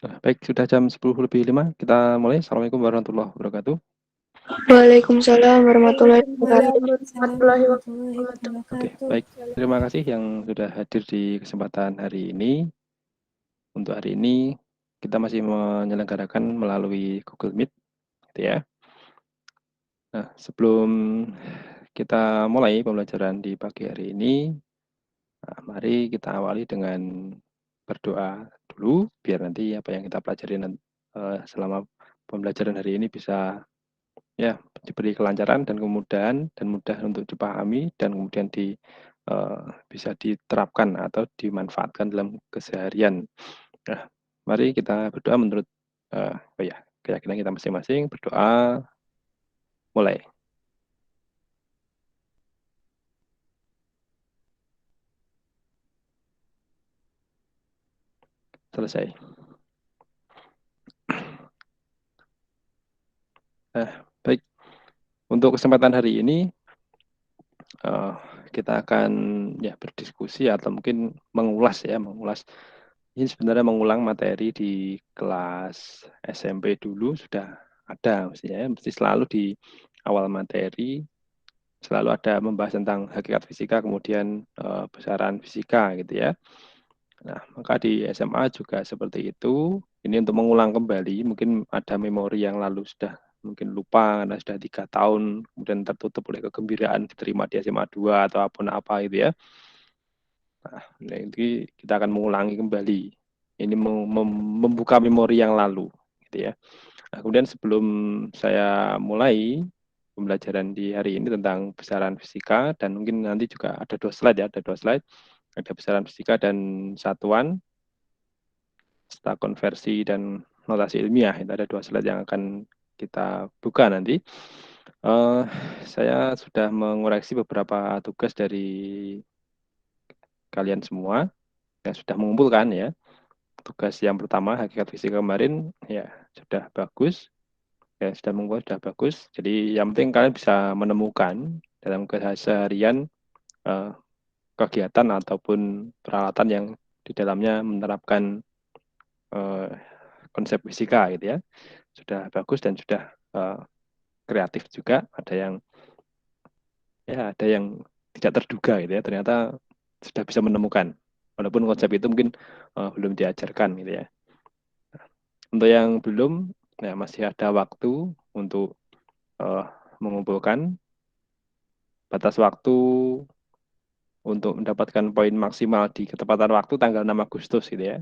Baik, sudah jam 10:05, kita mulai. Assalamualaikum warahmatullahi wabarakatuh. Waalaikumsalam warahmatullahi wabarakatuh. Warahmatullahi wabarakatuh. Oke, baik. Terima kasih yang sudah hadir di kesempatan hari ini. Untuk hari ini, kita masih menyelenggarakan melalui Google Meet, gitu ya. Nah, sebelum kita mulai pembelajaran di pagi hari ini, mari kita awali dengan berdoa dulu, biar nanti apa yang kita pelajari selama pembelajaran hari ini bisa ya diberi kelancaran dan kemudahan dan mudah untuk dipahami dan kemudian bisa diterapkan atau dimanfaatkan dalam keseharian. Nah, mari kita berdoa menurut keyakinan kita masing-masing. Berdoa, mulai. Selesai. Baik. Untuk kesempatan hari ini kita akan ya berdiskusi atau mungkin mengulas. Ini sebenarnya mengulang materi di kelas SMP dulu sudah ada mestinya ya. Mesti selalu di awal materi selalu ada membahas tentang hakikat fisika, kemudian besaran fisika gitu ya. Nah, maka di SMA juga seperti itu. Ini untuk mengulang kembali, mungkin ada memori yang lalu sudah mungkin lupa karena sudah 3 tahun, kemudian tertutup oleh kegembiraan diterima di SMA 2 atau apa gitu ya. Nah, nanti kita akan mengulangi kembali. Ini membuka memori yang lalu, gitu ya. Nah, kemudian sebelum saya mulai pembelajaran di hari ini tentang besaran fisika, dan mungkin nanti juga ada 2 slide ya, ada besaran fisika dan satuan, serta konversi dan notasi ilmiah. Itu ada 2 slide yang akan kita buka nanti. Saya sudah mengoreksi beberapa tugas dari kalian semua yang sudah mengumpulkan ya. Tugas yang pertama hakikat fisika kemarin ya sudah bagus, ya sudah mengumpul sudah bagus. Jadi yang penting kalian bisa menemukan dalam keseharian kegiatan ataupun peralatan yang di dalamnya menerapkan konsep fisika gitu ya. Sudah bagus dan sudah kreatif juga. Ada yang tidak terduga gitu ya. Ternyata sudah bisa menemukan. Walaupun konsep itu mungkin belum diajarkan gitu ya. Untuk yang belum, ya masih ada waktu untuk mengumpulkan. Batas waktu untuk mendapatkan poin maksimal di ketepatan waktu tanggal 6 Agustus gitu ya.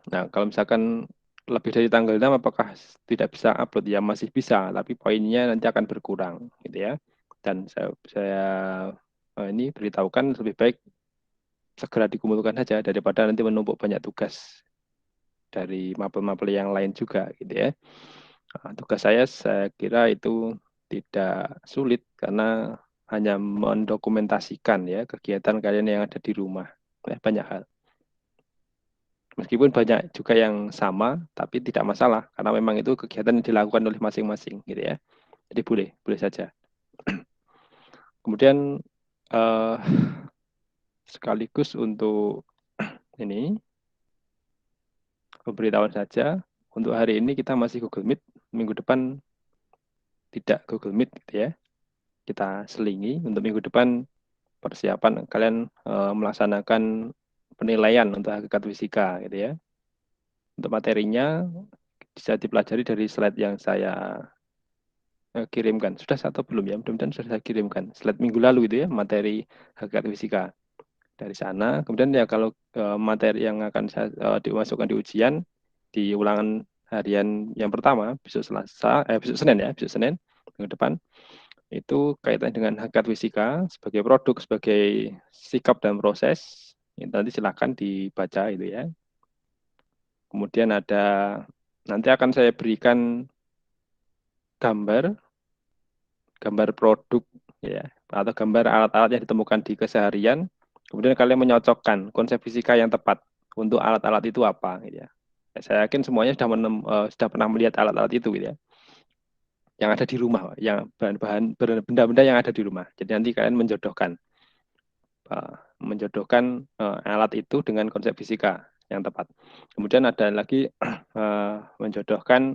Nah, kalau misalkan lebih dari tanggal 6 apakah tidak bisa upload? Ya masih bisa, tapi poinnya nanti akan berkurang gitu ya. Dan saya ini beritahukan lebih baik segera dikumpulkan saja daripada nanti menumpuk banyak tugas dari mapel-mapel yang lain juga gitu ya. Nah, tugas saya kira itu tidak sulit karena hanya mendokumentasikan ya kegiatan kalian yang ada di rumah. Banyak hal. Meskipun banyak juga yang sama, tapi tidak masalah karena memang itu kegiatan yang dilakukan oleh masing-masing gitu ya. Jadi boleh saja. Kemudian sekaligus untuk ini pemberitahuan saja, untuk hari ini kita masih Google Meet, minggu depan tidak Google Meet gitu ya. Kita selingi untuk minggu depan persiapan kalian melaksanakan penilaian untuk hakikat fisika gitu ya. Untuk materinya bisa dipelajari dari slide yang saya kirimkan. Sudah satu belum ya? Mudah-mudahan sudah saya kirimkan. Slide minggu lalu itu ya, materi hakikat fisika. Dari sana, kemudian ya kalau materi yang akan saya dimasukkan di ujian, di ulangan harian yang pertama, besok Senin minggu depan, itu kaitannya dengan hakikat fisika sebagai produk, sebagai sikap dan proses. Nanti silakan dibaca itu ya. Kemudian nanti akan saya berikan gambar produk ya atau gambar alat-alat yang ditemukan di keseharian. Kemudian kalian menyocokkan konsep fisika yang tepat untuk alat-alat itu apa gitu ya. Saya yakin semuanya sudah pernah melihat alat-alat itu gitu ya. Yang ada di rumah, yang bahan-bahan benda-benda yang ada di rumah. Jadi nanti kalian menjodohkan alat itu dengan konsep fisika. yang tepat. Kemudian ada lagi menjodohkan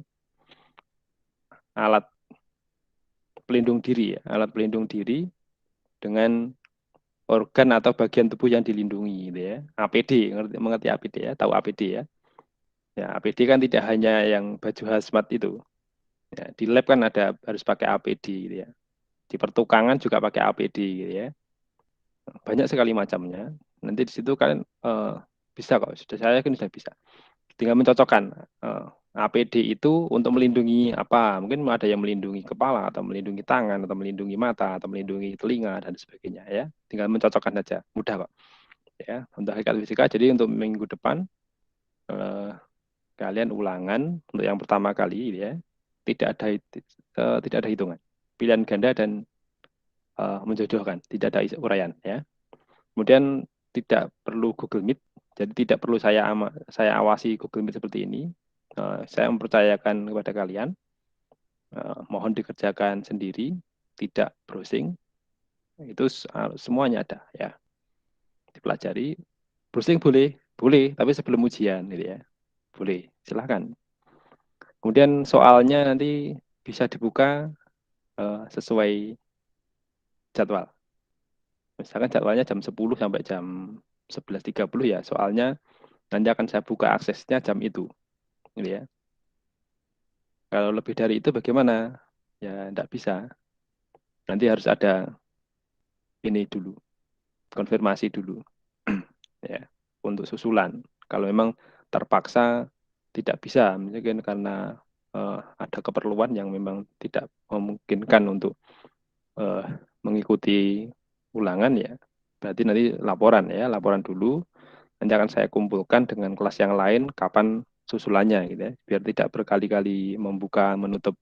alat pelindung diri, alat pelindung diri dengan organ atau bagian tubuh yang dilindungi, gitu ya. APD, mengerti APD ya, tahu APD ya. Ya, APD kan tidak hanya yang baju hazmat itu. Ya, di lab kan ada harus pakai APD, gitu ya. Di pertukangan juga pakai APD, gitu ya. Banyak sekali macamnya. Nanti di situ kalian bisa kok, saya yakin sudah bisa. Tinggal mencocokkan APD itu untuk melindungi apa? Mungkin ada yang melindungi kepala atau melindungi tangan atau melindungi mata atau melindungi telinga dan sebagainya ya. Tinggal mencocokkan saja, mudah kok. Ya, untuk hakikat fisika. Jadi untuk minggu depan kalian ulangan untuk yang pertama kali ya. Tidak ada hitungan. Pilihan ganda dan menjodohkan, tidak ada uraian ya. Kemudian tidak perlu Google Meet, jadi tidak perlu saya awasi Google Meet seperti ini. Saya mempercayakan kepada kalian, mohon dikerjakan sendiri, tidak browsing. Itu semuanya ada ya, dipelajari. Browsing boleh, boleh, tapi sebelum ujian gitu ya, boleh, silahkan. Kemudian soalnya nanti bisa dibuka sesuai jadwal. Misalkan jadwalnya jam 10 sampai jam 11.30 ya, soalnya nanti akan saya buka aksesnya jam itu. Gitu ya. Kalau lebih dari itu bagaimana? Ya tidak bisa. Nanti harus ada ini dulu, konfirmasi dulu. Ya, untuk susulan. Kalau memang terpaksa tidak bisa, mungkin karena ada keperluan yang memang tidak memungkinkan untuk uh, mengikuti ulangan ya. Berarti nanti laporan ya, laporan dulu. Nanti akan saya kumpulkan dengan kelas yang lain kapan susulannya gitu ya, biar tidak berkali-kali membuka menutup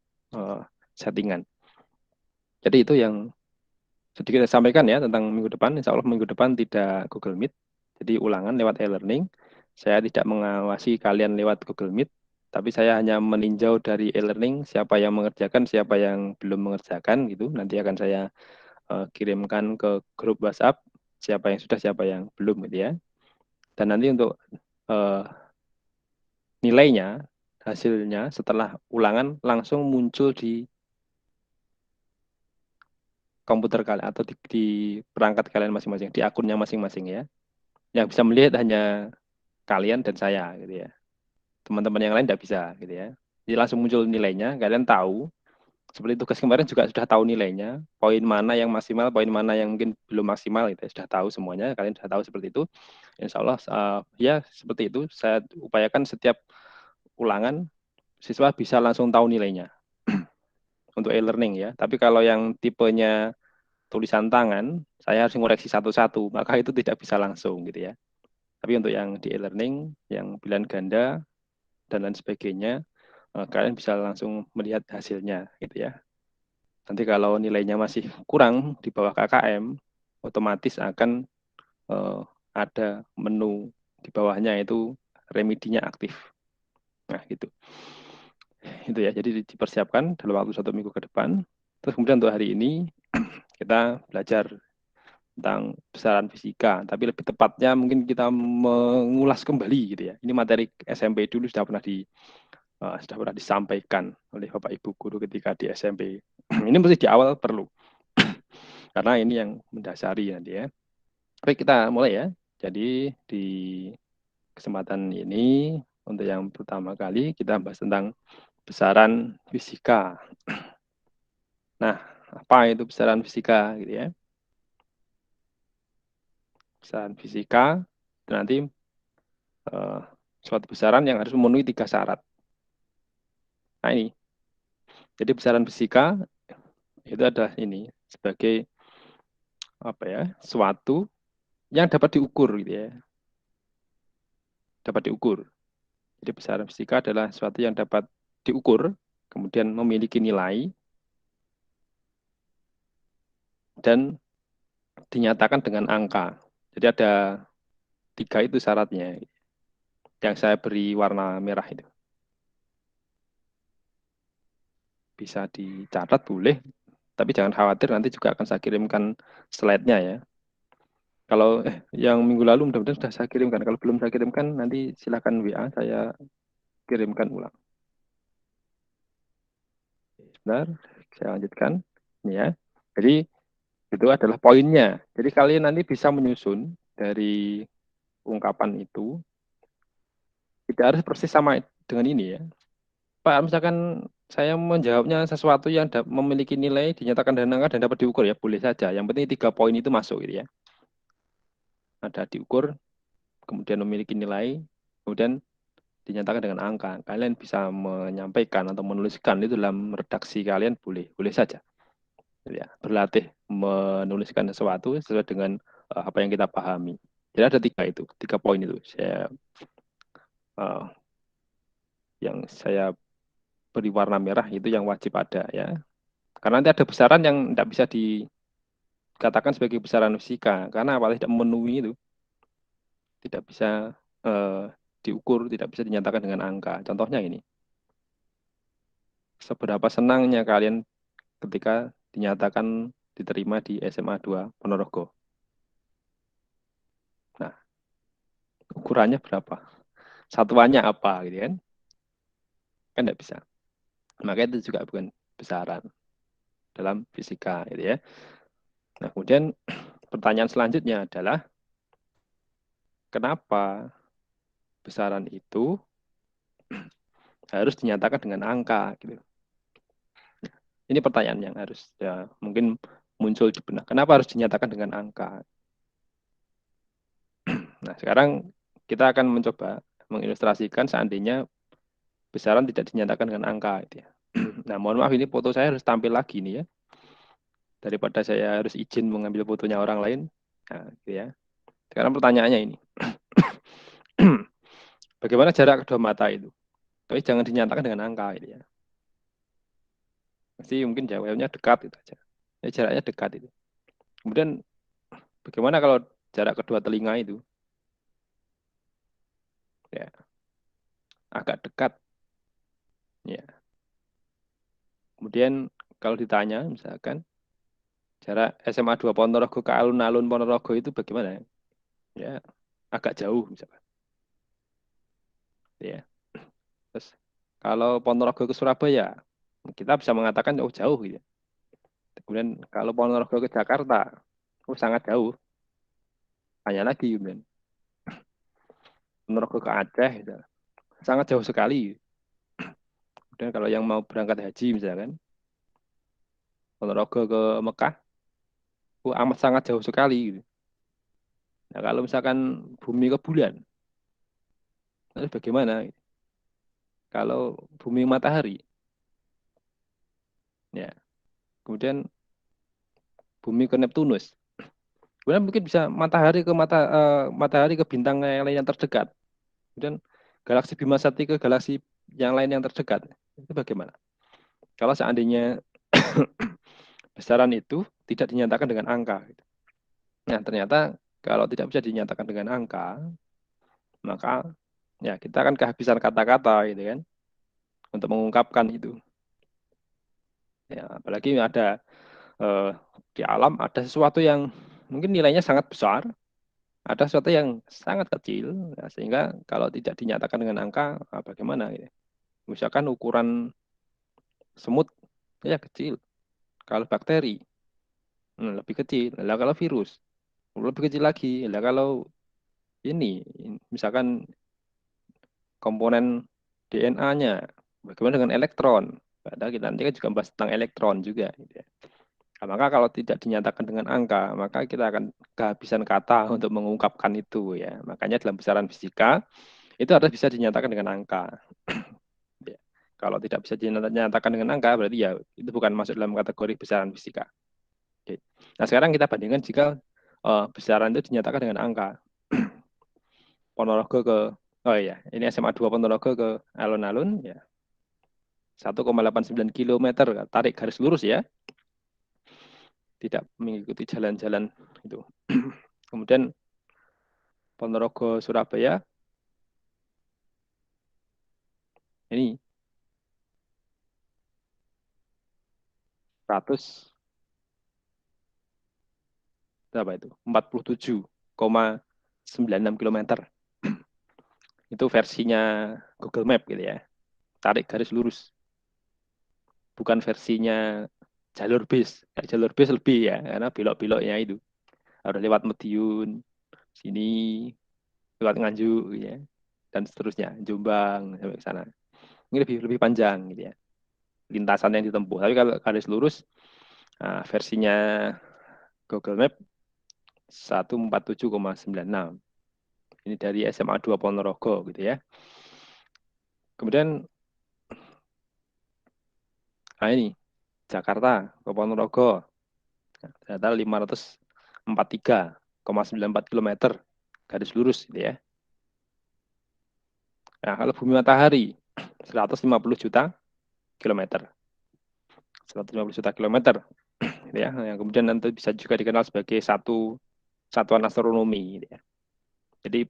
settingan. Jadi itu yang sedikit saya sampaikan ya tentang minggu depan. Insya Allah minggu depan tidak Google Meet, jadi ulangan lewat e-learning. Saya tidak mengawasi kalian lewat Google Meet, tapi saya hanya meninjau dari e-learning siapa yang mengerjakan, siapa yang belum mengerjakan gitu. Nanti akan saya kirimkan ke grup WhatsApp siapa yang sudah, siapa yang belum gitu ya. Dan nanti untuk nilainya, hasilnya setelah ulangan langsung muncul di komputer kalian atau di perangkat kalian masing-masing, di akunnya masing-masing ya. Yang bisa melihat hanya kalian dan saya gitu ya. Teman-teman yang lain tidak bisa gitu ya. Jadi langsung muncul nilainya, kalian tahu. Seperti tugas kemarin juga sudah tahu nilainya, poin mana yang maksimal, poin mana yang mungkin belum maksimal itu ya. Sudah tahu semuanya, kalian sudah tahu seperti itu. Insya Allah ya seperti itu. Saya upayakan setiap ulangan siswa bisa langsung tahu nilainya untuk e-learning ya. Tapi kalau yang tipenya tulisan tangan, saya harus mengoreksi satu-satu, maka itu tidak bisa langsung gitu ya. Tapi untuk yang di e-learning, yang pilihan ganda dan lain sebagainya, kalian bisa langsung melihat hasilnya gitu ya. Nanti kalau nilainya masih kurang di bawah KKM, otomatis akan ada menu di bawahnya itu remedinya aktif. Nah gitu. Itu ya, jadi dipersiapkan dalam waktu 1 minggu ke depan. Terus kemudian untuk hari ini kita belajar tentang besaran fisika, tapi lebih tepatnya mungkin kita mengulas kembali gitu ya. Ini materi SMP dulu sudah pernah disampaikan oleh Bapak Ibu guru ketika di SMP. Ini mesti di awal perlu, karena ini yang mendasari nanti ya. Baik, kita mulai ya. Jadi di kesempatan ini untuk yang pertama kali kita bahas tentang besaran fisika. Nah, apa itu besaran fisika gitu ya? Besaran fisika nanti suatu besaran yang harus memenuhi 3 syarat. Nah ini, jadi besaran fisika itu adalah ini sebagai apa ya, suatu yang dapat diukur gitu ya, dapat diukur. Jadi besaran fisika adalah suatu yang dapat diukur, kemudian memiliki nilai dan dinyatakan dengan angka. Jadi ada 3 itu syaratnya yang saya beri warna merah itu. Bisa dicatat boleh, tapi jangan khawatir nanti juga akan saya kirimkan slide-nya ya. Kalau yang minggu lalu mudah-mudahan sudah saya kirimkan. Kalau belum saya kirimkan, nanti silakan WA, saya kirimkan ulang. Sebentar, saya lanjutkan. Ini ya. Jadi itu adalah poinnya. Jadi kalian nanti bisa menyusun dari ungkapan itu. Tidak harus persis sama dengan ini ya. Pak, misalkan saya menjawabnya sesuatu yang memiliki nilai dinyatakan dan angka dan dapat diukur ya, boleh saja. Yang penting 3 poin itu masuk gitu ya. Ada diukur, kemudian memiliki nilai, kemudian dinyatakan dengan angka. Kalian bisa menyampaikan atau menuliskan itu dalam redaksi kalian boleh, boleh saja. Ya, berlatih menuliskan sesuatu sesuai dengan apa yang kita pahami. Jadi ada 3 poin itu. Uh, yang saya beri warna merah itu yang wajib ada ya. Karena nanti ada besaran yang tidak bisa dikatakan sebagai besaran fisika karena apa tidak memenuhi itu, tidak bisa diukur, tidak bisa dinyatakan dengan angka. Contohnya ini, seberapa senangnya kalian ketika dinyatakan diterima di SMA 2 Ponorogo. Nah, ukurannya berapa? Satuannya apa gitu kan? Kan tidak bisa. Maka itu juga bukan besaran dalam fisika gitu ya. Nah, kemudian pertanyaan selanjutnya adalah kenapa besaran itu harus dinyatakan dengan angka gitu. Ini pertanyaan yang harus ya mungkin muncul di benak. Kenapa harus dinyatakan dengan angka? Nah, sekarang kita akan mencoba mengilustrasikan seandainya besaran tidak dinyatakan dengan angka gitu ya. Nah, mohon maaf ini foto saya harus tampil lagi nih ya. Daripada saya harus izin mengambil fotonya orang lain. Nah, gitu ya. Sekarang pertanyaannya ini. Bagaimana jarak kedua mata itu? Tapi jangan dinyatakan dengan angka gitu ya. Pasti mungkin jawabnya dekat itu aja. Ya, jaraknya dekat itu. Kemudian bagaimana kalau jarak kedua telinga itu? Ya, agak dekat. Ya. Kemudian kalau ditanya misalkan jarak SMA 2 Ponorogo ke alun-alun Ponorogo itu bagaimana? Ya, agak jauh misalkan. Ya. Terus kalau Ponorogo ke Surabaya, kita bisa mengatakan oh jauh gitu. Kemudian kalau Ponorogo ke Jakarta, oh sangat jauh. Tanya lagi kemudian. Ponorogo ke Aceh gitu. Sangat jauh sekali. Kemudian kalau yang mau berangkat haji misalkan, Ponorogo ke Mekah, oh amat sangat jauh sekali gitu. Nah, kalau misalkan bumi ke bulan, lalu bagaimana? Kalau bumi matahari, ya. Kemudian bumi ke Neptunus. Kemudian mungkin bisa matahari ke bintang yang lain yang terdekat. Kemudian galaksi Bima Sakti ke galaksi yang lain yang terdekat. Itu bagaimana? Kalau seandainya besaran itu tidak dinyatakan dengan angka. Nah, ternyata kalau tidak bisa dinyatakan dengan angka, maka ya kita akan kehabisan kata-kata gitu kan untuk mengungkapkan itu. Ya, apalagi ada di alam ada sesuatu yang mungkin nilainya sangat besar, ada sesuatu yang sangat kecil, ya, sehingga kalau tidak dinyatakan dengan angka, bagaimana? Ya? Misalkan ukuran semut, ya kecil. Kalau bakteri, lebih kecil. Lah kalau virus, lebih kecil lagi. Lah kalau ini, misalkan komponen DNA-nya, bagaimana dengan elektron? Padahal kita nanti kan juga bahas tentang elektron juga. Gitu ya. Nah, maka kalau tidak dinyatakan dengan angka, maka kita akan kehabisan kata untuk mengungkapkan itu ya. Makanya dalam besaran fisika itu harus bisa dinyatakan dengan angka. Ya. Kalau tidak bisa dinyatakan dengan angka, berarti ya itu bukan masuk dalam kategori besaran fisika. Oke. Nah sekarang kita bandingkan jika besaran itu dinyatakan dengan angka. Ponorogo ke, oh iya, ini SMA 2 Ponorogo ke alun-alun, ya 1,89 kilometer, tarik garis lurus ya, tidak mengikuti jalan-jalan itu. Kemudian Ponorogo Surabaya, ini 100 berapa itu? 47. km. Itu versinya Google Map gitu ya. Tarik garis lurus. Bukan versinya jalur bis. Jalur bis lebih ya, karena belok-beloknya itu. Harus lewat Madiun, sini, lewat Nganjuk gitu ya. Dan seterusnya, Jombang sampai ke sana. Ini lebih panjang gitu ya. Lintasan yang ditempuh. Tapi kalau garis lurus, nah, versinya Google Map 147,96. Ini dari SMA 2 Ponorogo gitu ya. Kemudian ini Jakarta ke Ponorogo. Ternyata 543,94 km garis lurus gitu ya. Nah, kalau bumi matahari 150 juta kilometer. 150 juta kilometer gitu ya. Yang kemudian nanti bisa juga dikenal sebagai satu satuan astronomi gitu ya. Jadi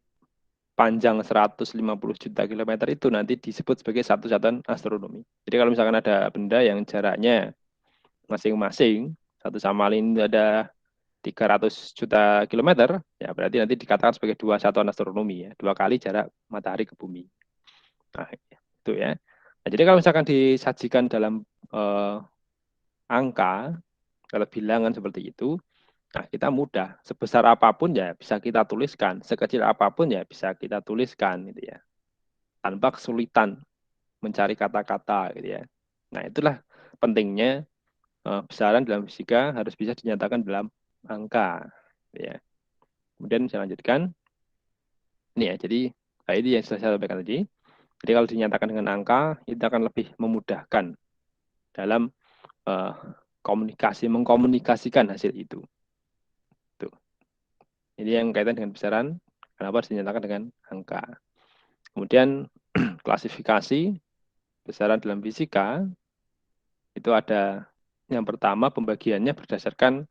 panjang 150 juta kilometer itu nanti disebut sebagai satu satuan astronomi. Jadi kalau misalkan ada benda yang jaraknya masing-masing satu sama lain ada 300 juta kilometer, ya berarti nanti dikatakan sebagai dua satuan astronomi ya, 2 kali jarak matahari ke bumi. Nah, itu ya. Nah, jadi kalau misalkan disajikan dalam angka, kalau bilangan seperti itu, nah kita mudah. Sebesar apapun ya bisa kita tuliskan, sekecil apapun ya bisa kita tuliskan gitu ya. Tanpa kesulitan mencari kata-kata gitu ya. Nah, itulah pentingnya besaran dalam fisika harus bisa dinyatakan dalam angka gitu ya. Kemudian saya lanjutkan. Ini ya, jadi ini yang sudah saya sampaikan tadi. Jadi kalau dinyatakan dengan angka, itu akan lebih memudahkan dalam mengkomunikasikan hasil itu. Tuh. Ini yang kaitan dengan besaran, kenapa harus dinyatakan dengan angka. Kemudian klasifikasi besaran dalam fisika, itu ada yang pertama pembagiannya berdasarkan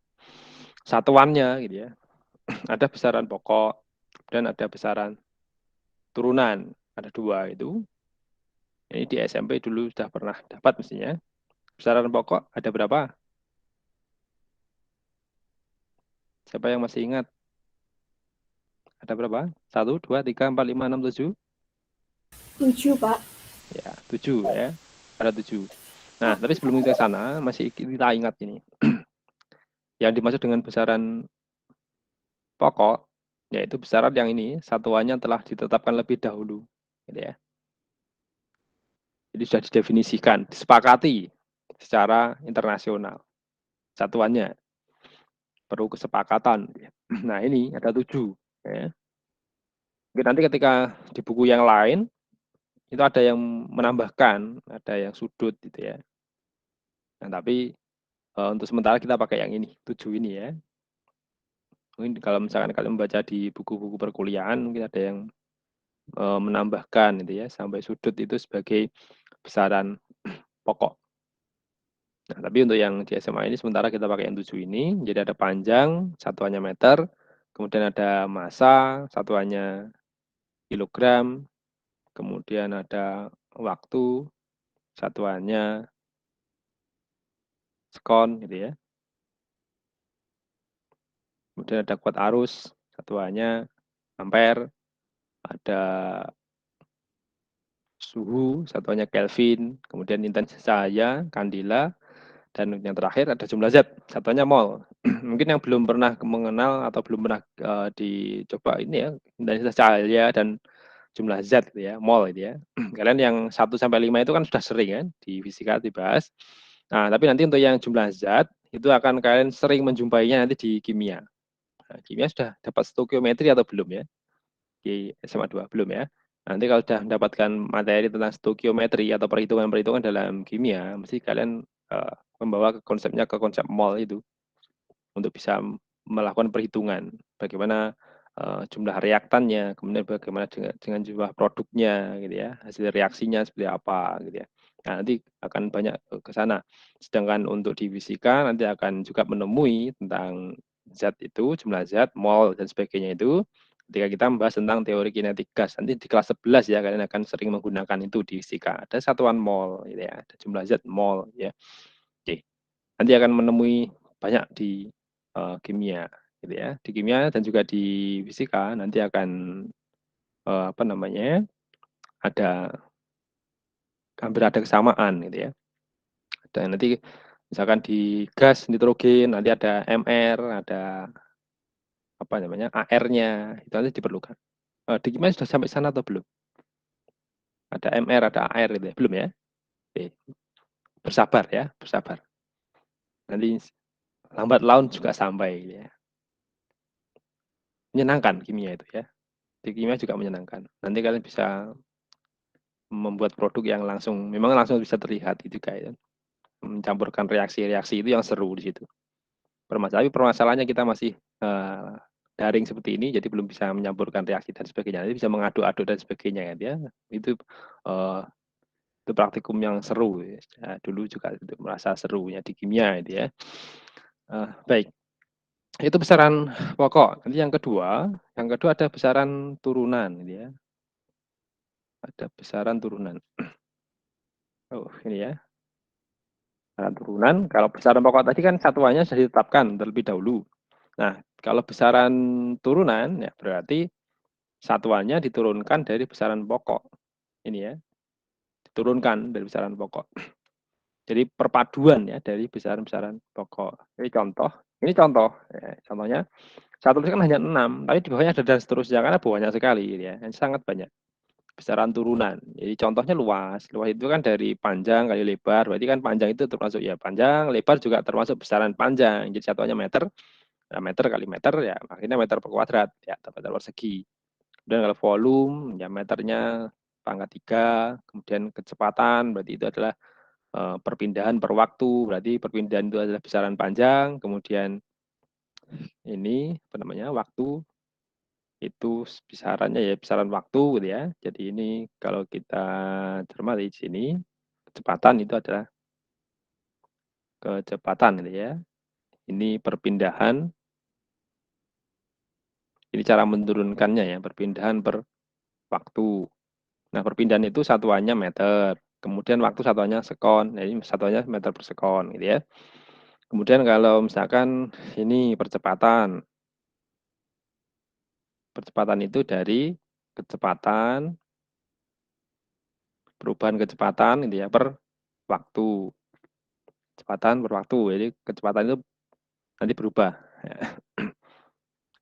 satuannya gitu ya. Ada besaran pokok, dan ada besaran turunan. Ada 2 itu. Ini di SMP dulu sudah pernah dapat mestinya. Besaran pokok ada berapa? Siapa yang masih ingat? Ada berapa? 1, 2, 3, 4, 5, 6, 7? 7, Pak. Ya, 7 ya. Ada 7. Nah, tapi sebelum kita ke sana, masih kita ingat ini. Yang dimaksud dengan besaran pokok, yaitu besaran yang ini, satuannya telah ditetapkan lebih dahulu. Gitu ya. Jadi sudah didefinisikan, disepakati secara internasional. Satuannya. Perlu kesepakatan. Nah, ini ada 7. Ya. Mungkin nanti ketika di buku yang lain, itu ada yang menambahkan, ada yang sudut gitu ya. Nah, tapi untuk sementara kita pakai yang ini, 7 ini ya. Mungkin kalau misalkan kalian membaca di buku-buku perkuliahan, mungkin ada yang menambahkan gitu ya, sampai sudut itu sebagai besaran pokok. Nah, tapi untuk yang di SMA ini sementara kita pakai yang 7 ini, jadi ada panjang, satuannya meter, kemudian ada massa, satuannya kilogram, kemudian ada waktu, satuannya sekon gitu ya. Kemudian ada kuat arus, satuannya ampere, ada suhu, satuannya Kelvin, kemudian intensitas cahaya, kandela, dan yang terakhir ada jumlah zat, satuannya mol. Mungkin yang belum pernah mengenal atau belum pernah dicoba ini ya, intensitas cahaya dan jumlah zat gitu ya, mol gitu ya. Kalian yang 1 sampai 5 itu kan sudah sering kan di fisika dibahas. Nah, tapi nanti untuk yang jumlah zat itu akan kalian sering menjumpainya nanti di kimia. Nah, kimia sudah dapat stokiometri atau belum ya? Di SMA 2 belum ya? Nanti kalau sudah mendapatkan materi tentang stokiometri atau perhitungan-perhitungan dalam kimia, mesti kalian membawa ke konsep mol itu untuk bisa melakukan perhitungan bagaimana jumlah reaktannya, kemudian bagaimana dengan jumlah produknya gitu ya, hasil reaksinya seperti apa gitu ya. Nah, nanti akan banyak ke sana. Sedangkan untuk di fisika nanti akan juga menemui tentang zat itu, jumlah zat, mol dan sebagainya itu ketika kita membahas tentang teori kinetik gas. Nanti di kelas 11 ya kalian akan sering menggunakan itu di fisika. Ada satuan mol gitu ya, ada jumlah zat mol ya. Oke. Nanti akan menemui banyak di kimia. gitu ya. Di kimia dan juga di fisika nanti akan apa namanya? Hampir ada kesamaan gitu ya. Dan nanti misalkan di gas nitrogen nanti ada MR, ada apa namanya? AR-nya, itu nanti diperlukan. Di kimia sudah sampai sana atau belum? Ada MR, ada AR gitu ya? Belum ya? Oke. Bersabar ya, bersabar. Nanti lambat laun juga sampai gitu ya. Menyenangkan kimia itu ya. Di kimia juga menyenangkan. Nanti kalian bisa membuat produk yang memang langsung bisa terlihat itu kayak mencampurkan reaksi-reaksi itu yang seru di situ. Permasalahannya kita masih daring seperti ini, jadi belum bisa menyampurkan reaksi dan sebagainya. Nanti bisa mengaduk-aduk dan sebagainya kan ya. Itu itu praktikum yang seru. Ya. Dulu juga itu merasa serunya di kimia itu ya. Baik. Itu besaran pokok. Nanti yang kedua ada besaran turunan gitu ya. Ada besaran turunan. Oh, ini ya. Besaran turunan, kalau besaran pokok tadi kan satuannya sudah ditetapkan terlebih dahulu. Nah, kalau besaran turunan ya berarti satuannya diturunkan dari besaran pokok. Ini ya, diturunkan dari besaran pokok. Jadi perpaduan ya dari besaran-besaran pokok. Ini contoh. Ya, contohnya saya tuliskan hanya 6, tapi di bawahnya ada dan seterusnya karena banyak sekali ya, sangat banyak. Besaran turunan. Jadi contohnya luas. Luas itu kan dari panjang kali lebar. Berarti kan panjang itu termasuk ya panjang, lebar juga termasuk besaran panjang. Jadi satuannya meter, nah meter kali meter ya akhirnya meter per kuadrat ya atau meter persegi. Kemudian kalau volume ya meternya pangkat 3, kemudian kecepatan berarti itu adalah perpindahan per waktu. Berarti perpindahan itu adalah besaran panjang, kemudian ini apa namanya? Waktu itu besarannya ya besaran waktu gitu ya. Jadi ini kalau kita cermati di sini kecepatan itu adalah kecepatan gitu ya. Ini perpindahan, ini cara menurunkannya ya, perpindahan per waktu. Nah, perpindahan itu satuannya meter, kemudian waktu satuannya sekon, jadi satuannya meter per sekon gitu ya. Kemudian kalau misalkan ini percepatan. Percepatan itu dari kecepatan, perubahan kecepatan gitu ya per waktu. Kecepatan per waktu. Jadi kecepatan itu nanti berubah. Ya.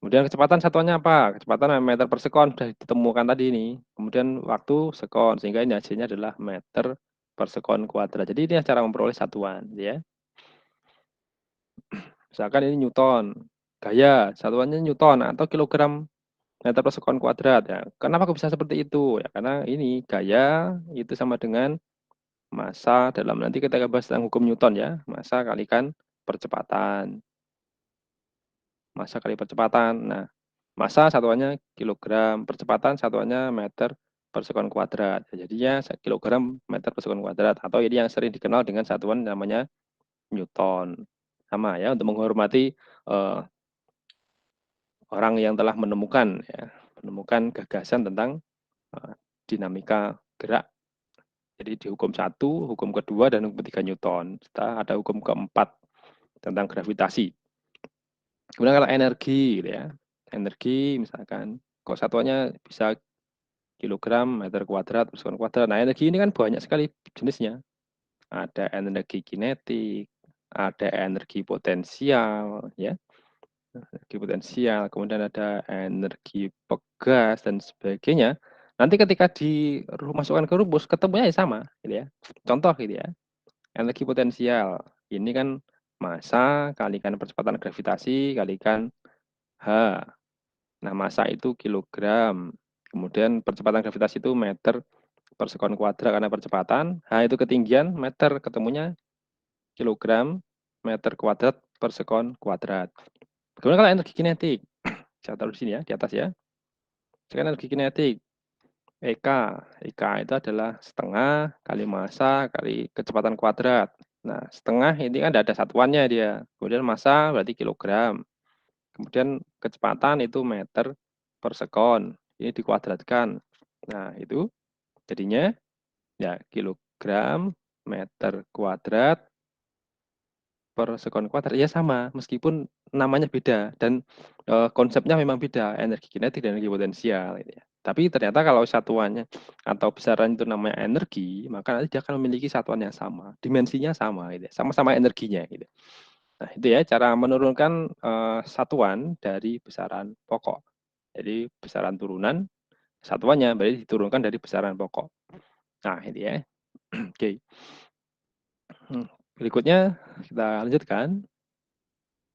Kemudian kecepatan satuannya apa? Kecepatan meter per sekon sudah ditemukan tadi ini. Kemudian waktu sekon, sehingga ini hasilnya adalah meter per sekon kuadrat. Jadi ini cara memperoleh satuan, ya. Misalkan ini Newton, gaya satuannya Newton atau kilogram meter per sekon kuadrat. Ya. Kenapa kok bisa seperti itu? Ya karena ini gaya itu sama dengan massa dalam nanti kita bahas tentang hukum Newton ya, massa kalikan percepatan. Massa kali percepatan. Nah, massa satuannya kilogram, percepatan satuannya meter per sekon kuadrat. Jadinya kilogram meter per sekon kuadrat atau ini yang sering dikenal dengan satuan namanya Newton. Sama ya untuk menghormati orang yang telah menemukan gagasan tentang dinamika gerak. Jadi di hukum 1, hukum kedua dan hukum 3 Newton. Setelah ada hukum keempat tentang gravitasi. Kemudian kalau energi gitu ya. Energi misalkan kok satuannya bisa kilogram meter kuadrat per sekon kuadrat. Nah, energi ini kan banyak sekali jenisnya. Ada energi kinetik, ada energi potensial ya. Energi potensial, kemudian ada energi pegas dan sebagainya. Nanti ketika dimasukkan ke rumus ketemunya sama gitu ya. Contoh gitu ya. Energi potensial. Ini kan massa kalikan percepatan gravitasi kalikan H. Nah, massa itu kilogram. Kemudian percepatan gravitasi itu meter per sekon kuadrat karena percepatan. H itu ketinggian, meter ketemunya kilogram meter kuadrat per sekon kuadrat. Kemudian kalau energi kinetik, saya taruh di sini ya, di atas ya. Sekarang energi kinetik, EK. EK itu adalah setengah kali massa kali kecepatan kuadrat. Nah, setengah ini kan ada satuannya dia. Kemudian massa berarti kilogram. Kemudian kecepatan itu meter per sekon. Ini dikuadratkan. Nah, itu jadinya ya kilogram meter kuadrat per sekon kuadrat, ya sama, meskipun namanya beda dan konsepnya memang beda, energi kinetik dan energi potensial gitu ya. Tapi ternyata kalau satuannya atau besaran itu namanya energi, maka nanti dia akan memiliki satuan yang sama, dimensinya sama gitu ya, sama-sama energinya gitu. Nah, itu ya cara menurunkan satuan dari besaran pokok. Jadi besaran turunan satuannya berarti diturunkan dari besaran pokok. Nah, ini ya. Oke. Berikutnya kita lanjutkan.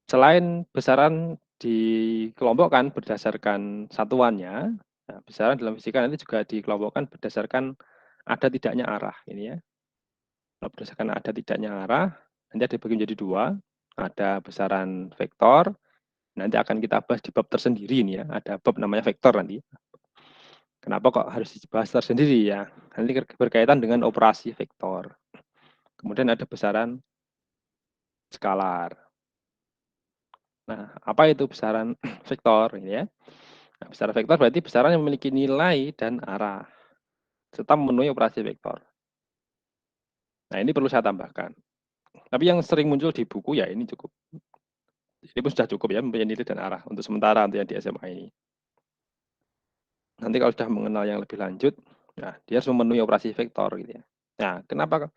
Selain besaran dikelompokkan berdasarkan satuannya, nah, besaran dalam fisika nanti juga dikelompokkan berdasarkan ada tidaknya arah ini ya. Kalau berdasarkan ada tidaknya arah, nanti ada dibagi menjadi dua. Ada besaran vektor, nanti akan kita bahas di bab tersendiri ini ya. Ada bab namanya vektor nanti. Kenapa kok harus dibahas tersendiri ya? Nanti berkaitan dengan operasi vektor. Kemudian ada besaran skalar. Nah, apa itu besaran vektor ini ya? Nah, besaran vektor berarti besaran yang memiliki nilai dan arah serta memenuhi operasi vektor. Nah, ini perlu saya tambahkan. Tapi yang sering muncul di buku ya ini cukup. Ini pun sudah cukup ya mempunyai nilai dan arah untuk sementara untuk yang di SMA ini. Nanti kalau sudah mengenal yang lebih lanjut, nah dia harus memenuhi operasi vektor gitu ya. Nah, kenapa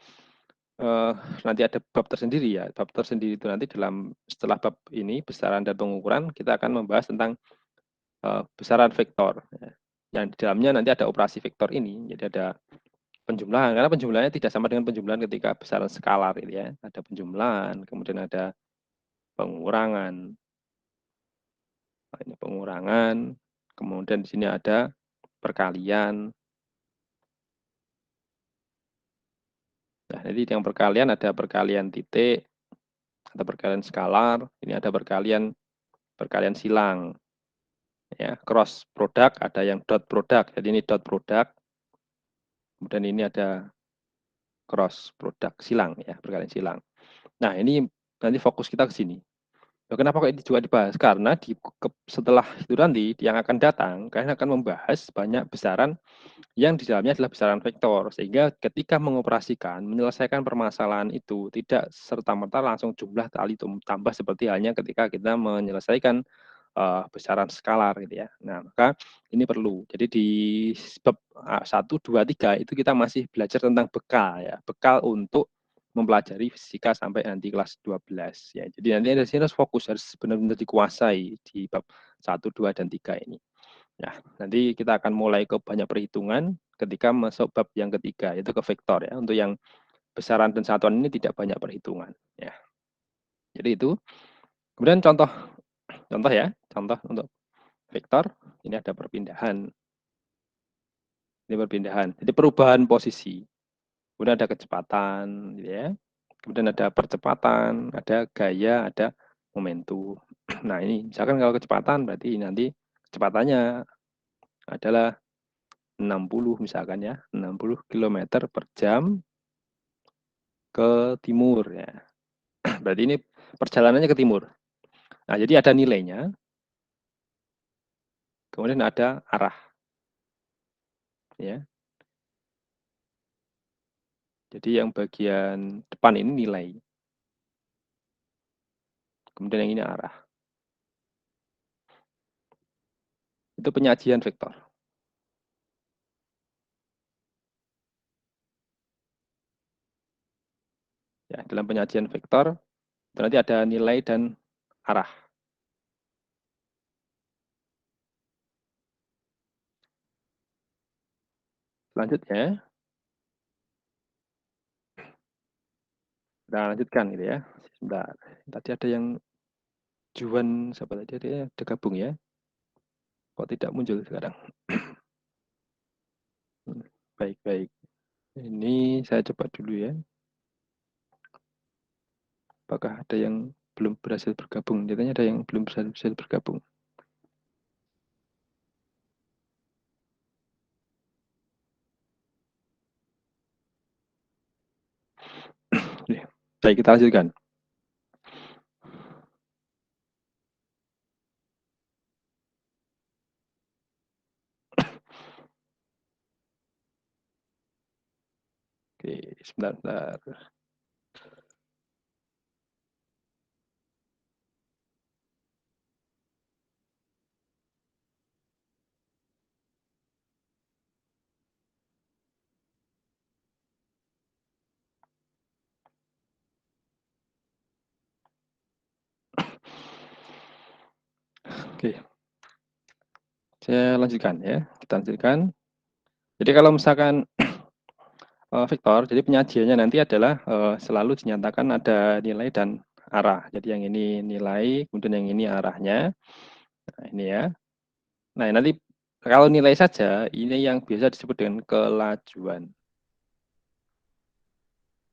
nanti ada bab tersendiri ya. Bab tersendiri itu nanti setelah bab ini besaran dan pengukuran kita akan membahas tentang besaran vektor. Ya. Yang di dalamnya nanti ada operasi vektor ini. Jadi ada penjumlahan, karena penjumlahannya tidak sama dengan penjumlahan ketika besaran skalar gitu ya. Ada penjumlahan, kemudian ada pengurangan. Nah, ini pengurangan, kemudian di sini ada perkalian. Nah, jadi yang perkalian ada perkalian titik, ada perkalian skalar, ini ada perkalian silang. Ya, cross product, ada yang dot product. Jadi ini dot product. Kemudian ini ada cross product silang ya, perkalian silang. Nah, ini nanti fokus kita ke sini. Kenapa kok ini juga dibahas? Karena setelah itu nanti yang akan datang, kalian akan membahas banyak besaran yang di dalamnya adalah besaran vektor. Sehingga ketika mengoperasikan, menyelesaikan permasalahan itu tidak serta-merta langsung jumlah kali tambah seperti halnya ketika kita menyelesaikan besaran skalar gitu ya. Nah, maka ini perlu. Jadi di bab 1, 2, 3 itu kita masih belajar tentang bekal ya. Bekal untuk mempelajari fisika sampai nanti kelas 12 ya. Jadi nanti ada sini harus fokus, harus benar-benar dikuasai di bab 1, 2, dan 3 ini. Nah, nanti kita akan mulai ke banyak perhitungan ketika masuk bab yang ketiga, yaitu ke vektor ya. Untuk yang besaran dan satuan ini tidak banyak perhitungan ya. Jadi itu. Kemudian contoh ya, contoh untuk vektor ini ada perpindahan. Ini perpindahan. Jadi perubahan posisi. Kemudian ada kecepatan gitu ya. Kemudian ada percepatan, ada gaya, ada momentum. Nah, ini misalkan kalau kecepatan berarti nanti kecepatannya adalah 60 misalkan ya, 60 km per jam ke timur ya. Berarti ini perjalanannya ke timur. Nah, jadi ada nilainya, kemudian ada arah ya. Jadi yang bagian depan ini nilai. Kemudian yang ini arah. Itu penyajian vektor. Ya, dalam penyajian vektor nanti ada nilai dan arah. Selanjutnya kita lanjutkan gitu ya. Sebentar. Tadi ada yang Juan siapa tadi ada gabung ya. Kok tidak muncul sekarang? Baik, baik. Ini saya coba dulu ya. Apakah ada yang belum berhasil bergabung? Katanya ada yang belum berhasil bergabung. Baik, kita lanjutkan. Oke, sebentar, sebentar. Oke, saya lanjutkan ya. Kita lanjutkan. Jadi kalau misalkan vektor, jadi penyajiannya nanti adalah selalu dinyatakan ada nilai dan arah. Jadi yang ini nilai, kemudian yang ini arahnya. Nah, ini ya. Nah, nanti kalau nilai saja, ini yang biasa disebut dengan kelajuan.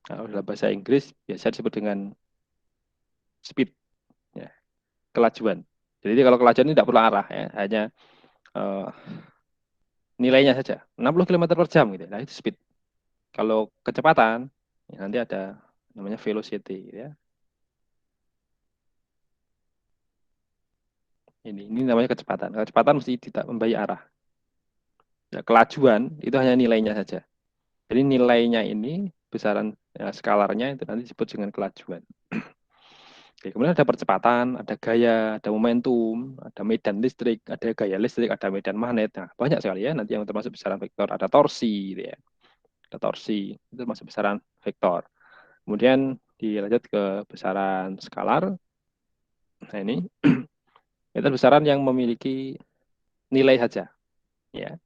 Kalau dalam bahasa Inggris biasa disebut dengan speed, ya, kelajuan. Jadi kalau kelajuan ini tidak perlu arah, ya, hanya uh, nilainya saja. 60 km per jam gitu. Nah, itu speed. Kalau kecepatan, ya nanti ada namanya velocity, gitu ya. Ini namanya kecepatan. Kecepatan mesti tidak membayi arah. Ya, kelajuan itu hanya nilainya saja. Jadi nilainya ini besaran ya, skalarnya itu nanti disebut dengan kelajuan. Oke, kemudian ada percepatan, ada gaya, ada momentum, ada medan listrik, ada gaya listrik, ada medan magnet. Nah, banyak sekali ya nanti yang termasuk besaran vektor. Ada torsi, gitu ya. Ada torsi, itu masuk besaran vektor. Kemudian dilanjut ke besaran skalar. Nah, ini itu besaran yang memiliki nilai saja. Ya,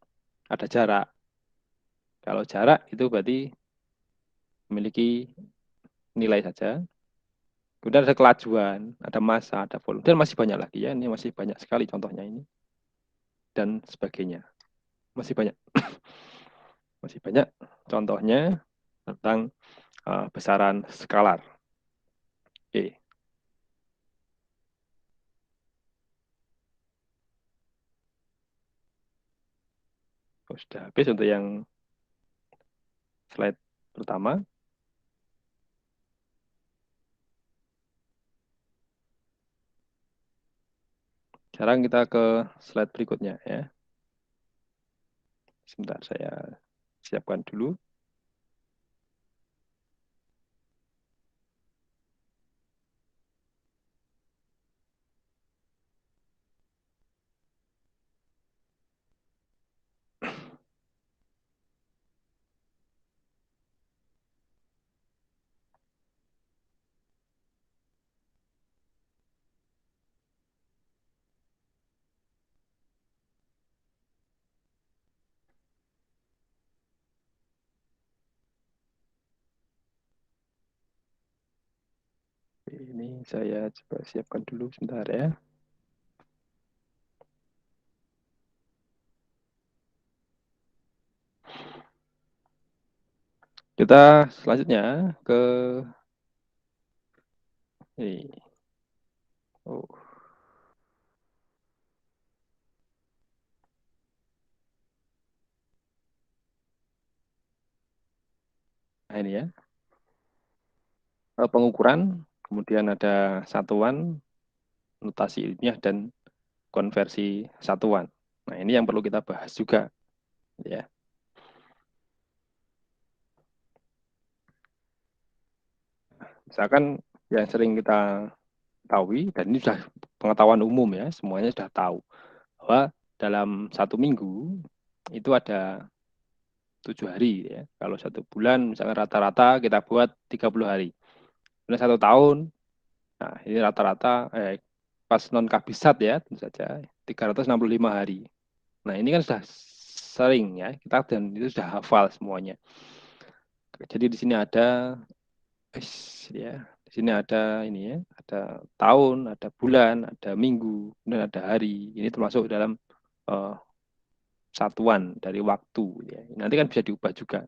ada jarak. Kalau jarak itu berarti memiliki nilai saja. Kemudian ada kelajuan, ada massa, ada volume. Dan masih banyak lagi ya. Ini masih banyak sekali contohnya ini. Dan sebagainya. Masih banyak. Masih banyak contohnya tentang besaran skalar. Oke. Sudah habis untuk yang slide pertama. Sekarang kita ke slide berikutnya ya. Sebentar saya siapkan dulu. Ini saya coba siapkan dulu sebentar ya. Kita selanjutnya ke ini. Oh. Nah, ini ya. Pengukuran, kemudian ada satuan, notasi ilmiah dan konversi satuan. Nah, ini yang perlu kita bahas juga ya. Misalkan yang sering kita ketahui dan ini sudah pengetahuan umum ya, semuanya sudah tahu bahwa dalam satu minggu itu ada 7 hari ya. Kalau satu bulan misalnya rata-rata kita buat 30 hari. Kemudian satu tahun, nah ini rata-rata pas non kabisat ya tentu saja 365 hari. Nah ini kan sudah sering ya kita dan itu sudah hafal semuanya. Jadi di sini ada ya di sini ada ini ya ada tahun, ada bulan, ada minggu, dan ada hari. Ini termasuk dalam uh, satuan dari waktu ya. Nanti kan bisa diubah juga,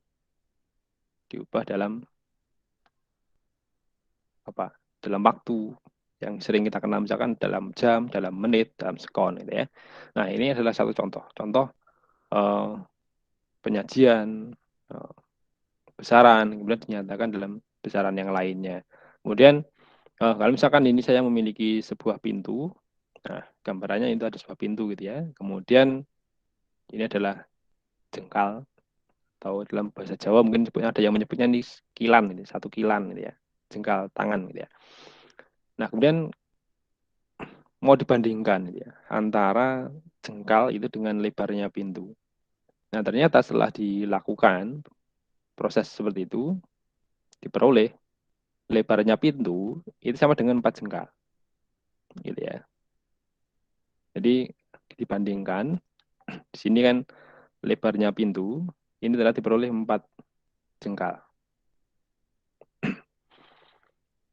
diubah dalam apa? Dalam waktu yang sering kita kenal misalkan dalam jam, dalam menit, dalam sekon gitu ya. Nah, ini adalah satu contoh. Contoh penyajian besaran kemudian dinyatakan dalam besaran yang lainnya. Kemudian kalau misalkan ini saya memiliki sebuah pintu, nah gambarannya itu ada sebuah pintu gitu ya. Kemudian ini adalah jengkal atau dalam bahasa Jawa mungkin ada yang menyebutnya ini kilan, ini satu kilan gitu ya, jengkal tangan gitu ya. Nah kemudian mau dibandingkan gitu ya, antara jengkal itu dengan lebarnya pintu. Nah ternyata setelah dilakukan proses seperti itu diperoleh lebarnya pintu itu sama dengan 4 jengkal gitu ya. Jadi dibandingkan di sini kan lebarnya pintu ini telah diperoleh 4 jengkal.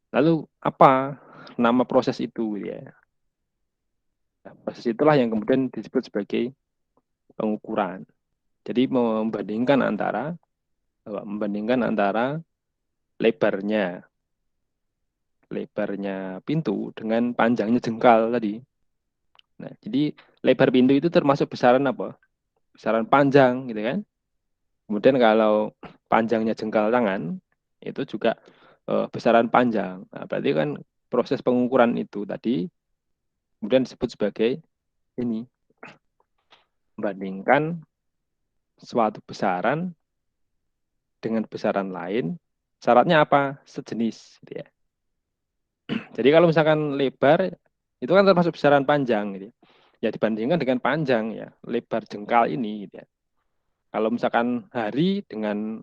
Lalu apa nama proses itu ya? Nah, proses itulah yang kemudian disebut sebagai pengukuran. Jadi membandingkan antara lebarnya pintu dengan panjangnya jengkal tadi. Nah, jadi lebar pintu itu termasuk besaran apa? Besaran panjang gitu kan. Kemudian kalau panjangnya jengkal tangan itu juga besaran panjang. Nah, berarti kan proses pengukuran itu tadi kemudian disebut sebagai ini membandingkan suatu besaran dengan besaran lain. Syaratnya apa? Sejenis gitu ya. Jadi kalau misalkan lebar itu kan termasuk besaran panjang gitu ya. Ya dibandingkan dengan panjang ya, lebar jengkal ini gitu ya. Kalau misalkan hari dengan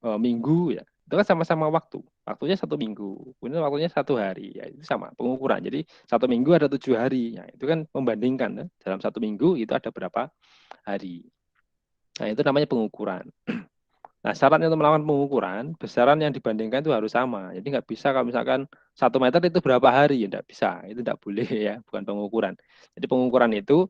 minggu ya, itu kan sama-sama waktu. Waktunya 1 minggu, kemudian waktunya 1 hari, ya itu sama pengukuran. Jadi 1 minggu ada 7 hari, ya itu kan membandingkan ya. Dalam 1 minggu itu ada berapa hari. Nah itu namanya pengukuran. Nah syaratnya untuk melakukan pengukuran, besaran yang dibandingkan itu harus sama. Jadi nggak bisa kalau misalkan 1 meter itu berapa hari, ya nggak bisa. Itu nggak boleh ya, bukan pengukuran. Jadi pengukuran itu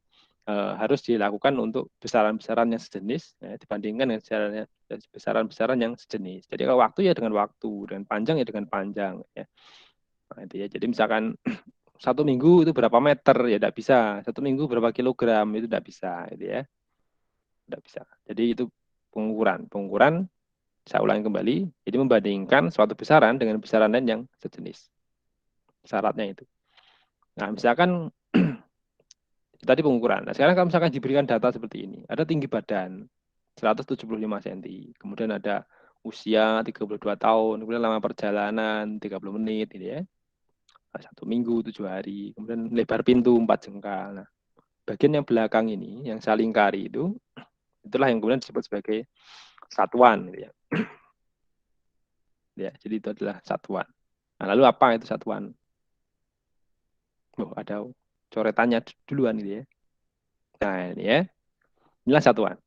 harus dilakukan untuk besaran-besaran yang sejenis ya, dibandingkan dengan besaran-besaran yang sejenis. Jadi kalau waktu ya dengan waktu, dengan panjang ya dengan panjang. Ya. Nah, itu ya. Jadi misalkan 1 minggu itu berapa meter ya tidak bisa. 1 minggu berapa kilogram itu tidak bisa, gitu ya. Tidak bisa. Jadi itu pengukuran. Pengukuran saya ulangi kembali. Jadi membandingkan suatu besaran dengan besaran lain yang sejenis. Syaratnya itu. Nah misalkan tadi pengukuran. Nah, sekarang kalau misalkan diberikan data seperti ini, ada tinggi badan 175 cm, kemudian ada usia 32 tahun, kemudian lama perjalanan 30 menit, gitu ya. 1 minggu, 7 hari, kemudian lebar pintu 4 jengkal. Nah, bagian yang belakang ini, yang saya lingkari itu, itulah yang kemudian disebut sebagai satuan, gitu ya. Ya, jadi itu adalah satuan. Nah, lalu apa itu satuan? Oh, ada coretannya duluan, gitu ya. Nah, ini ya. Inilah satuan.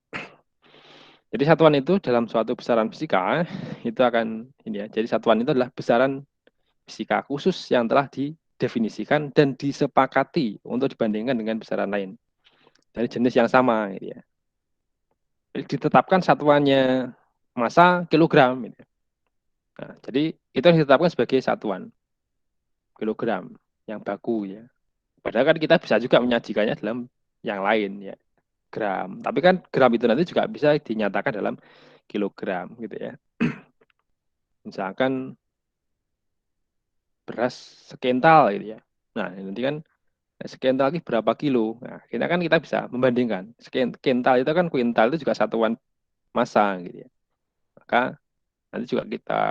Jadi satuan itu dalam suatu besaran fisika itu akan ini ya. Jadi satuan itu adalah besaran fisika khusus yang telah didefinisikan dan disepakati untuk dibandingkan dengan besaran lain dari jenis yang sama gitu ya. Jadi ditetapkan satuannya massa kilogram gitu ya. Nah, jadi itu yang ditetapkan sebagai satuan kilogram yang baku ya. Padahal kan kita bisa juga menyajikannya dalam yang lain ya, gram. Tapi kan gram itu nanti juga bisa dinyatakan dalam kilogram gitu ya. Misalkan beras sekental gitu ya. Nah, nanti kan sekental itu berapa kilo. Nah, kita bisa membandingkan. Sekental itu kan kuintal itu juga satuan massa gitu ya. Maka nanti juga kita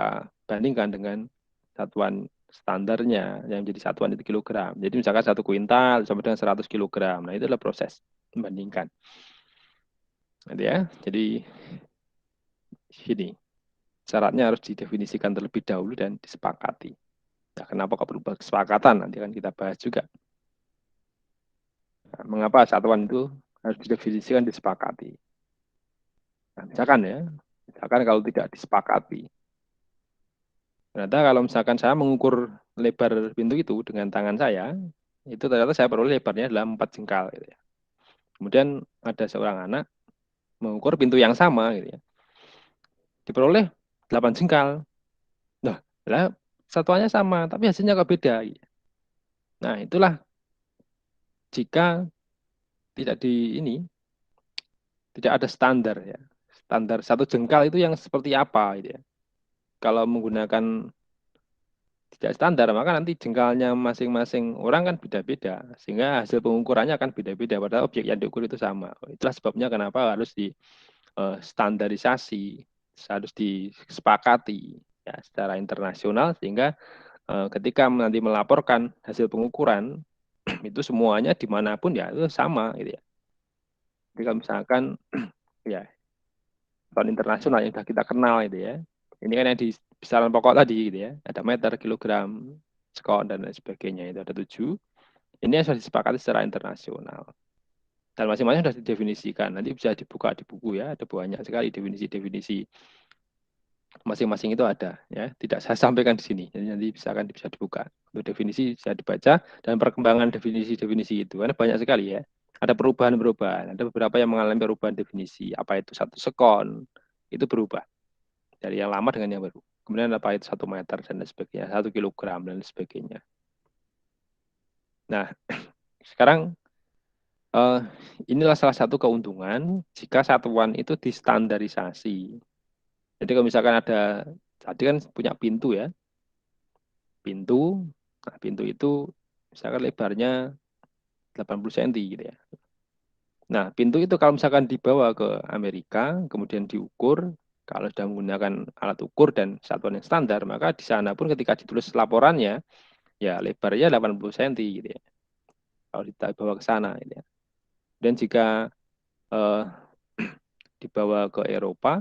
bandingkan dengan satuan standarnya yang jadi satuan itu kilogram. Jadi misalkan 1 kuintal sama dengan 100 kilogram. Nah, itu adalah proses membandingkan. Nanti ya. Jadi sini syaratnya harus didefinisikan terlebih dahulu dan disepakati. Nah, kenapa kok perlu kesepakatan? Nanti akan kita bahas juga. Nah, mengapa satuan itu harus didefinisikan disepakati? Nah, misalkan kalau tidak disepakati, ternyata kalau misalkan saya mengukur lebar pintu itu dengan tangan saya, itu ternyata saya peroleh lebarnya adalah 4 jengkal. Gitu ya. Kemudian ada seorang anak mengukur pintu yang sama, gitu ya, diperoleh 8 jengkal. Nah, satuannya sama, tapi hasilnya kok beda. Gitu. Nah, itulah jika tidak tidak ada standar ya. Standar 1 jengkal itu yang seperti apa gitu ya. Kalau menggunakan tidak standar, maka nanti jengkalnya masing-masing orang kan beda-beda. Sehingga hasil pengukurannya akan beda-beda, padahal objek yang diukur itu sama. Itulah sebabnya kenapa harus di standarisasi, harus disepakati ya, secara internasional, sehingga ketika nanti melaporkan hasil pengukuran, itu semuanya dimanapun ya itu sama gitu ya. Jadi kalau misalkan ya tahun internasional yang sudah kita kenal itu ya. Ini kan yang di besaran pokok tadi gitu ya. Ada meter, kilogram, skon dan lain sebagainya itu ada 7. Ini yang sudah disepakati secara internasional. Dan masing-masing sudah didefinisikan. Nanti bisa dibuka di buku ya, ada banyak sekali definisi-definisi masing-masing itu ada ya, tidak saya sampaikan di sini. Jadi nanti bisa dibuka. Untuk definisi bisa dibaca dan perkembangan definisi-definisi itu karena banyak sekali ya. Ada perubahan-perubahan, ada beberapa yang mengalami perubahan definisi. Apa itu 1 sekon? Itu berubah dari yang lama dengan yang baru. Kemudian apa itu 1 meter dan lain sebagainya, 1 kilogram dan lain sebagainya. Nah, sekarang inilah salah satu keuntungan jika satuan itu distandarisasi. Jadi kalau misalkan ada, tadi kan punya pintu ya, pintu, nah pintu itu misalkan lebarnya 80 cm gitu ya. Nah, pintu itu kalau misalkan dibawa ke Amerika, kemudian diukur, kalau sudah menggunakan alat ukur dan satuan yang standar, maka di sana pun ketika ditulis laporannya, ya lebarnya 80 cm gitu ya. Kalau dibawa ke sana gitu ya. Dan jika eh, dibawa ke Eropa,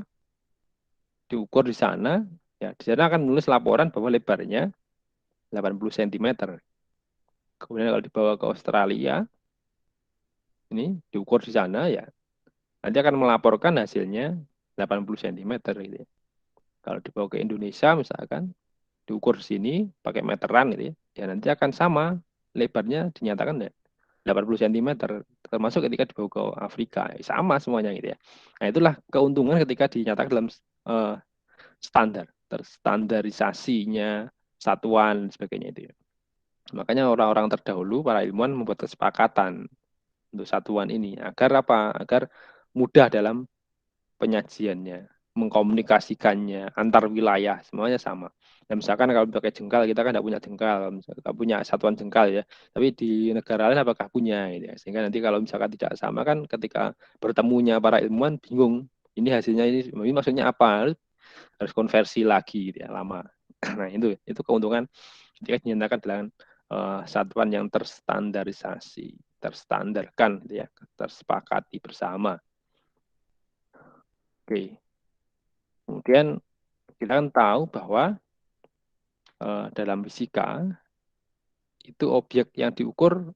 diukur di sana, ya di sana akan menulis laporan bahwa lebarnya 80 cm. Kemudian kalau dibawa ke Australia, ini diukur di sana ya, nanti akan melaporkan hasilnya 80 cm gitu ya. Kalau dibawa ke Indonesia misalkan, diukur di sini pakai meteran gitu ya, ya nanti akan sama lebarnya dinyatakan ya 80 cm, termasuk ketika dibawa ke Afrika, ya, sama semuanya gitu ya. Nah itulah keuntungan ketika dinyatakan dalam standar, terstandarisasinya satuan dan sebagainya itu ya. Makanya orang-orang terdahulu, para ilmuwan membuat kesepakatan untuk satuan ini. Agar apa? Agar mudah dalam penyajiannya, mengkomunikasikannya, antar wilayah, semuanya sama. Dan misalkan kalau pakai jengkal, kita kan tidak punya jengkal, kita punya satuan jengkal ya. Tapi di negara lain apakah punya? Gitu ya. Sehingga nanti kalau misalkan tidak sama kan ketika bertemunya para ilmuwan bingung. Ini hasilnya ini maksudnya apa? Harus konversi lagi gitu ya, lama. Nah itu keuntungan ketika dinyatakan dengan satuan yang terstandarisasi, terstandarkan gitu ya, tersepakati bersama. Oke. Kemudian kita kan tahu bahwa dalam fisika itu objek yang diukur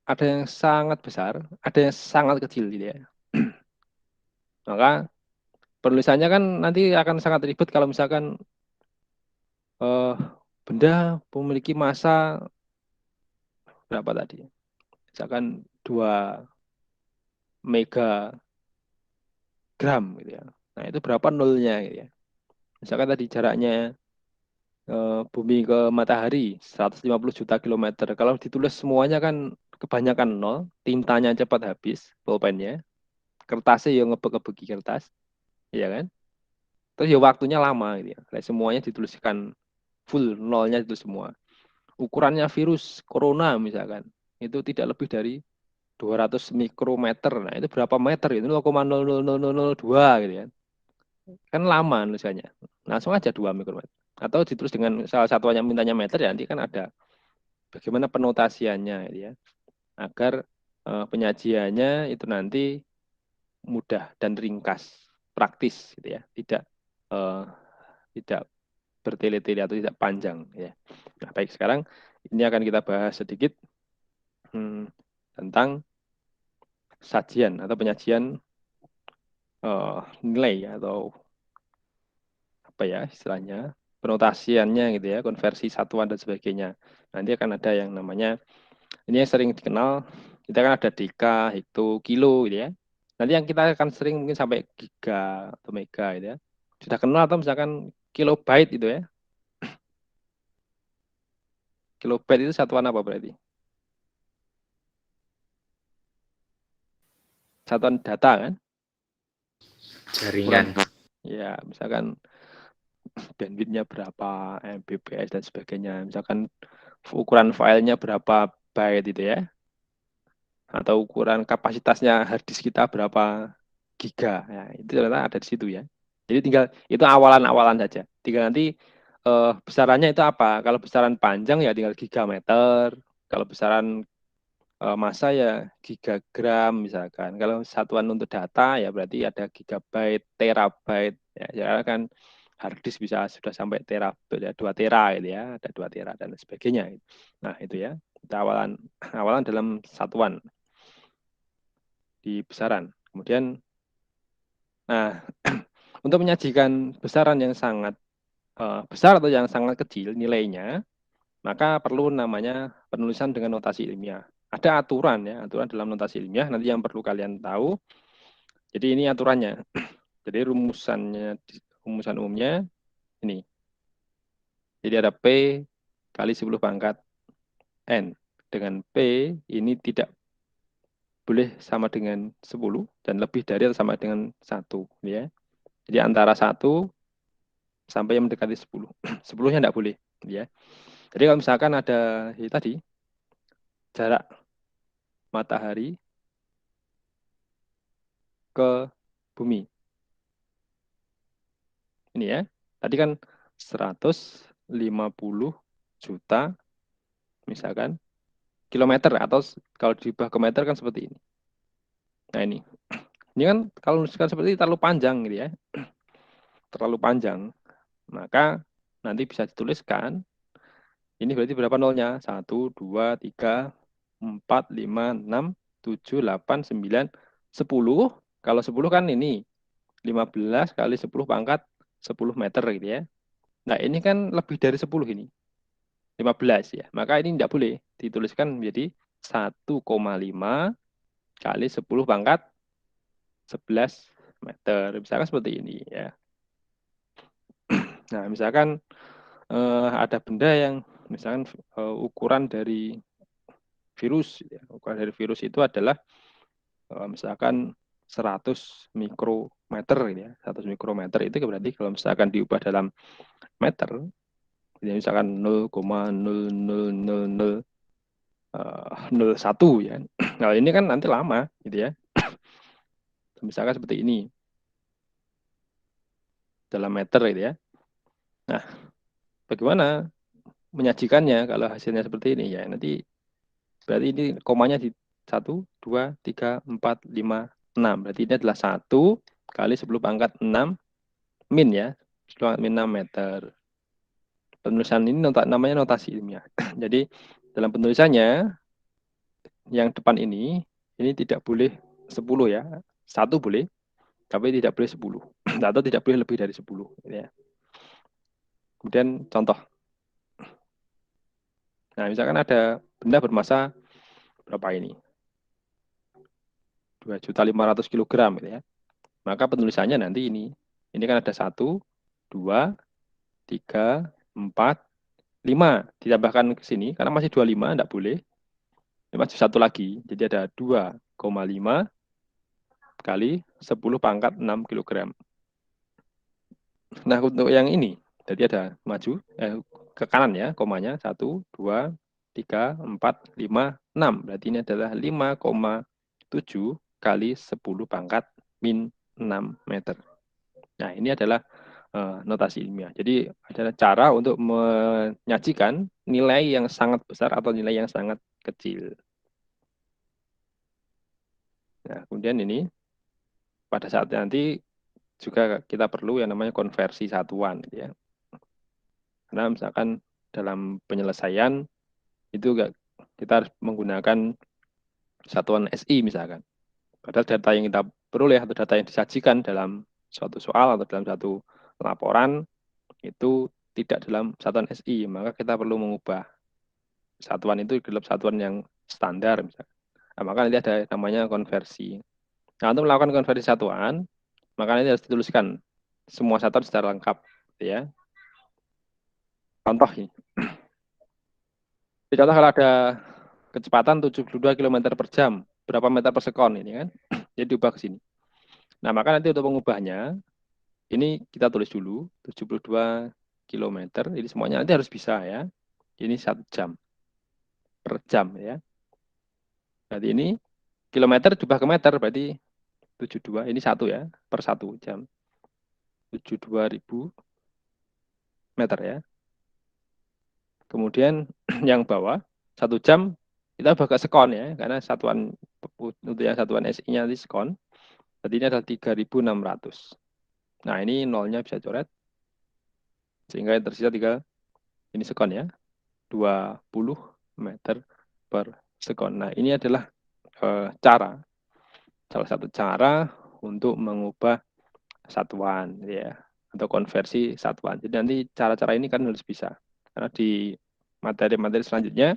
ada yang sangat besar, ada yang sangat kecil gitu ya. Maka penulisannya kan nanti akan sangat ribet kalau misalkan eh, benda memiliki massa berapa tadi? Misalkan 2 megagram gitu ya. Nah, itu berapa nolnya gitu ya. Misalkan tadi jaraknya bumi ke matahari 150 juta kilometer. Kalau ditulis semuanya kan kebanyakan nol, tintanya cepat habis, pulpennya, kertasnya yang ngebek-ngebeki kertas, ya kan? Terus ya waktunya lama gitu ya. Kayak semuanya dituliskan full nolnya itu semua. Ukurannya virus corona misalkan, itu tidak lebih dari 200 mikrometer. Nah, itu berapa meter? Itu 0,00002 gitu ya. Kan lama nulisannya. Langsung aja 2 mikrometer. Atau ditulis dengan salah satunya mintanya meter ya nanti kan ada bagaimana penotasiannya gitu ya. Agar penyajiannya itu nanti mudah dan ringkas, praktis gitu ya. Tidak bertele-tele atau tidak panjang ya. Nah, baik sekarang ini akan kita bahas sedikit tentang sajian atau penyajian nilai atau apa ya istilahnya penotasiannya gitu ya, konversi satuan dan sebagainya. Nanti akan ada yang namanya ini yang sering dikenal, kita kan ada deka, hekto, kilo gitu ya. Nanti yang kita akan sering mungkin sampai giga atau mega gitu ya. Sudah kenal atau misalkan kilobyte itu ya. Kilobyte itu satuan apa berarti? Satuan data kan? Jaringan. Ya, misalkan bandwidth-nya berapa, Mbps dan sebagainya. Misalkan ukuran filenya berapa byte itu ya. Atau ukuran kapasitasnya hard disk kita berapa giga. Ya, itu ternyata ada di situ ya. Jadi tinggal itu awalan-awalan saja. Tinggal nanti besarannya itu apa? Kalau besaran panjang ya tinggal gigameter. Kalau besaran massa ya gigagram misalkan. Kalau satuan untuk data ya berarti ada gigabyte, terabyte. Ya, kan hard disk bisa sudah sampai tera, 2 tera gitu ya, ada 2 tera dan sebagainya. Nah, itu ya. Kita awalan dalam satuan di besaran. Kemudian nah, untuk menyajikan besaran yang sangat besar atau yang sangat kecil nilainya, maka perlu namanya penulisan dengan notasi ilmiah. Ada aturan ya, aturan dalam notasi ilmiah nanti yang perlu kalian tahu. Jadi ini aturannya. Jadi rumusan umumnya ini. Jadi ada P kali 10 pangkat N. Dengan P ini tidak boleh sama dengan 10 dan lebih dari atau sama dengan 1 ya. Jadi antara 1 sampai yang mendekati 10. 10-nya tidak boleh ya. Jadi kalau misalkan ada tadi jarak matahari ke bumi. Ini ya. Tadi kan 150 juta misalkan kilometer, atau kalau diubah ke meter kan seperti ini. Nah ini. Ini kan kalau misalkan seperti ini terlalu panjang gitu ya. Terlalu panjang. Maka nanti bisa dituliskan ini berarti berapa nolnya? 1, 2, 3, 4, 5, 6, 7, 8, 9, 10. Kalau 10 kan ini 15 kali 10 pangkat 10 meter gitu ya. Nah ini kan lebih dari 10 ini. 15 ya. Maka ini tidak boleh dituliskan menjadi 1,5 kali 10 pangkat 11 meter. Misalkan seperti ini ya. Nah misalkan ada benda yang misalkan ukuran dari virus. Ya. Ukuran dari virus itu adalah misalkan 100 mikrometer ya. 100 mikrometer itu berarti kalau misalkan diubah dalam meter, ya misalkan 0,00001 ya. Nah ini kan nanti lama gitu ya. Misalkan seperti ini dalam meter gitu ya. Nah bagaimana menyajikannya kalau hasilnya seperti ini ya, nanti berarti ini komanya di 1, 2, 3, 4, 5, 6. Berarti ini adalah 1 kali 10 pangkat 6 min ya. 10 pangkat min 6 meter. Penulisan ini namanya notasi ilmiah. Jadi dalam penulisannya yang depan ini tidak boleh 10 ya. 1 boleh, tapi tidak boleh 10. Atau tidak boleh lebih dari 10. Ya. Kemudian contoh. Nah, misalkan ada benda bermasa berapa ini? 2.500.000 kilogram gitu ya. Maka penulisannya nanti ini. Ini kan ada 1, 2, 3, 4, 5. Ditambahkan ke sini, karena masih 25, tidak boleh. Ini masih 1 lagi. Jadi ada 2,5 kali 10 pangkat 6 kilogram. Nah, untuk yang ini, jadi ada maju, ke kanan ya, komanya. 1, 2, 3, 4, 5, 6. Berarti ini adalah 5,7 kali 10 pangkat min 6 meter. Nah, ini adalah notasi ilmiah. Jadi adalah cara untuk menyajikan nilai yang sangat besar atau nilai yang sangat kecil. Nah, kemudian ini pada saat nanti juga kita perlu yang namanya konversi satuan, gitu ya. Karena misalkan dalam penyelesaian itu kita harus menggunakan satuan SI misalkan. Padahal data yang kita peroleh atau data yang disajikan dalam suatu soal atau dalam satu laporan itu tidak dalam satuan SI, maka kita perlu mengubah satuan itu dalam satuan yang standar misalkan. Nah, maka nanti ada namanya konversi. Nah, untuk melakukan konversi satuan, maka nanti harus dituliskan semua satuan secara lengkap, ya. Contoh ini. Contoh kalau ada kecepatan 72 km per jam, berapa meter per sekon ini kan? Jadi diubah ke sini. Nah, maka nanti untuk mengubahnya, ini kita tulis dulu 72 km, ini semuanya nanti harus bisa ya. Ini 1 jam per jam ya. Berarti ini kilometer diubah ke meter, berarti 72, ini 1 ya, per 1 jam. 72.000 meter ya. Kemudian yang bawah 1 jam kita ubah ke sekon ya, karena satuan untuk yang satuan SI-nya nanti sekon. Berarti ini adalah 3.600. Nah, ini nolnya bisa coret. Sehingga yang tersisa tinggal ini sekon ya, 20 meter per sekon. Nah, ini adalah salah satu cara untuk mengubah satuan ya, atau konversi satuan. Jadi nanti cara-cara ini kan harus bisa. Karena di materi-materi selanjutnya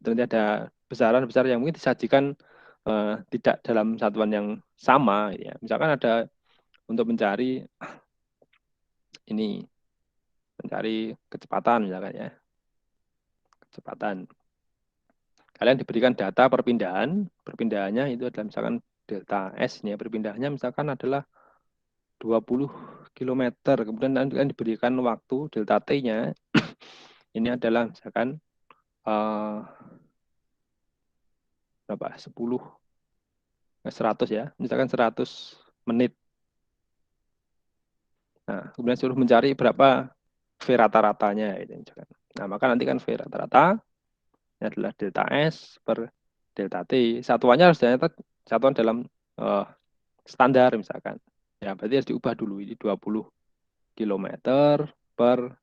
nanti ada besaran-besar yang mungkin disajikan tidak dalam satuan yang sama ya. Misalkan ada untuk mencari ini, mencari kecepatan misalkan ya. Kecepatan. Kalian diberikan data perpindahan, perpindahannya itu adalah misalkan delta S nya, perpindahannya misalkan adalah 20 kilometer. Kemudian kalian diberikan waktu delta T-nya ini adalah misalkan berapa? 10 100 ya. Misalkan 100 menit. Nah, kemudian suruh mencari berapa V rata-ratanya gitu misalkan. Nah, maka nanti kan V rata-rata ini adalah delta S per delta T. Satuannya harus ternyata satuan dalam standar misalkan. Ya, berarti harus diubah dulu. Ini 20 kilometer per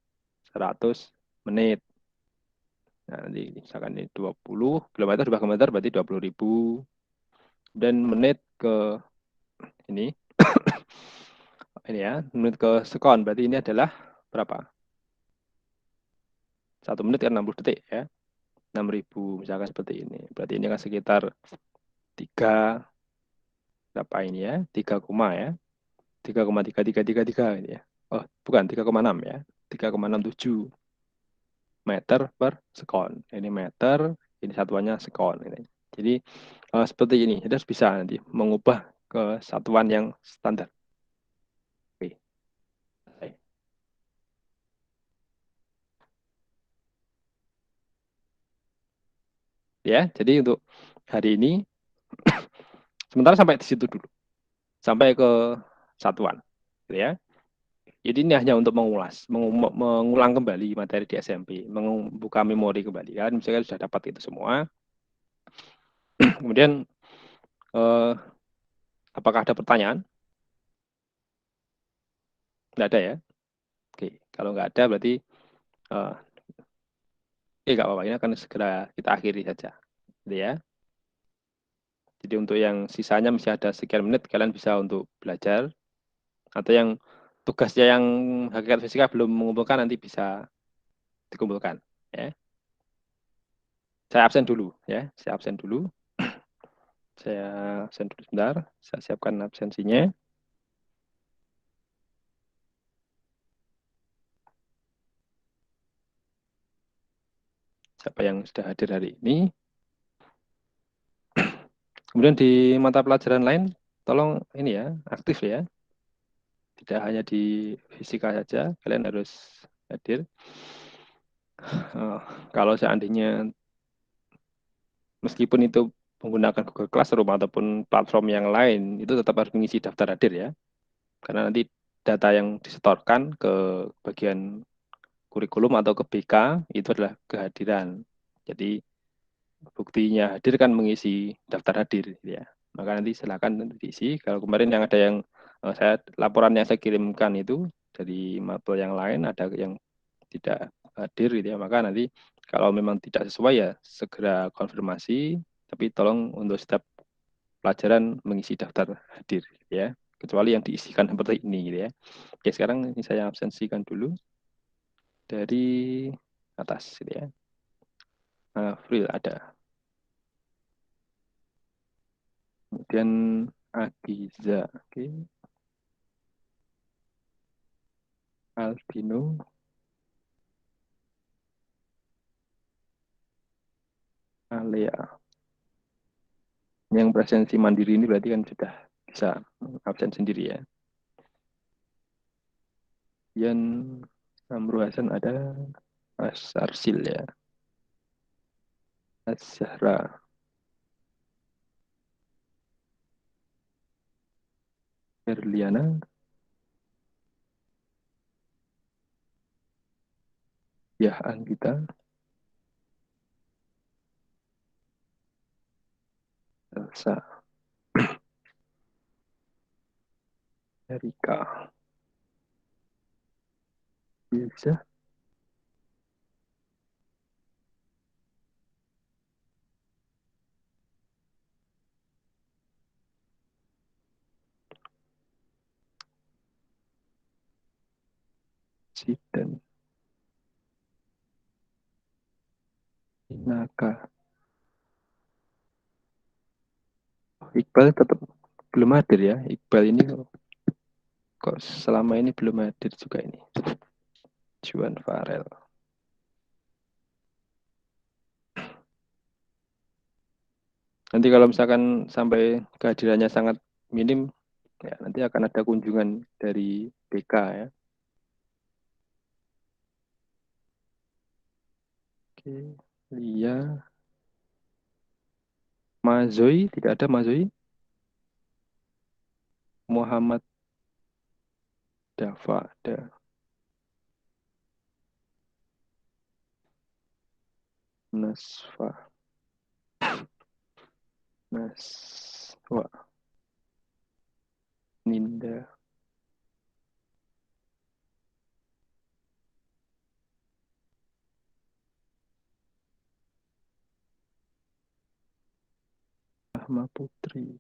100 menit. Nah, nanti misalkan ini 20 kilometer diubah ke meter berarti 20.000. Dan menit ke ini ini ya, menit ke sekon. Berarti ini adalah berapa? 1 menit kan 60 detik ya. 6.000 misalkan seperti ini. Berarti ini kan sekitar 3 berapa ini ya? 3, ya. 3,3333 ini ya. Oh, bukan 3,6 ya. 3,67 meter per sekon. Ini meter, ini satuannya sekon ini. Jadi seperti ini. Jadi harus bisa nanti mengubah ke satuan yang standar. Oke. Ya, jadi untuk hari ini sementara sampai di situ dulu. Sampai ke satuan. Gitu ya. Jadi ini hanya untuk mengulang kembali materi di SMP, membuka memori kembali kan. Misalnya sudah dapat itu semua. Kemudian apakah ada pertanyaan? Tidak ada ya. Oke, kalau nggak ada berarti nggak apa-apa. Ini akan segera kita akhiri saja. Gitu ya. Jadi untuk yang sisanya masih ada sekian menit, kalian bisa untuk belajar. Atau yang tugasnya yang hakikat fisika belum mengumpulkan nanti bisa dikumpulkan. Ya. Saya absen dulu ya. Saya absen dulu. Saya absen dulu sebentar. Saya siapkan absensinya. Siapa yang sudah hadir hari ini. Kemudian di mata pelajaran lain, tolong ini ya, aktif ya. Tidak hanya di fisika saja, kalian harus hadir. Kalau seandainya meskipun itu menggunakan Google Classroom ataupun platform yang lain, itu tetap harus mengisi daftar hadir ya. Karena nanti data yang disetorkan ke bagian kurikulum atau ke BK itu adalah kehadiran. Jadi buktinya hadir kan mengisi daftar hadir ya. Maka nanti silakan diisi. Kalau kemarin yang ada yang laporan yang saya kirimkan itu dari mapel yang lain ada yang tidak hadir gitu ya. Maka nanti kalau memang tidak sesuai ya segera konfirmasi. Tapi tolong untuk setiap pelajaran mengisi daftar hadir ya. Kecuali yang diisikan seperti ini gitu ya. Oke, sekarang ini saya absensikan dulu dari atas gitu ya. Free ada. Kemudian Agiza, oke. Albino, Alea. Yang presensi mandiri ini berarti kan sudah bisa absen sendiri ya. Yan Amru Hasan ada, Asarsil ya. Azhara, Erliana, Yah Anggita, Elsa, Erika, bisa. Sidan. Naka. Iqbal tetap belum hadir ya. Iqbal ini kok selama ini belum hadir juga ini. Juan Farel. Nanti kalau misalkan sampai kehadirannya sangat minim, ya nanti akan ada kunjungan dari BK ya. Oke, Lia. Mazoi, tidak ada Mazoi. Muhammad Dafa ada. Nasfa. Naswa. Ninda. Rahma Putri.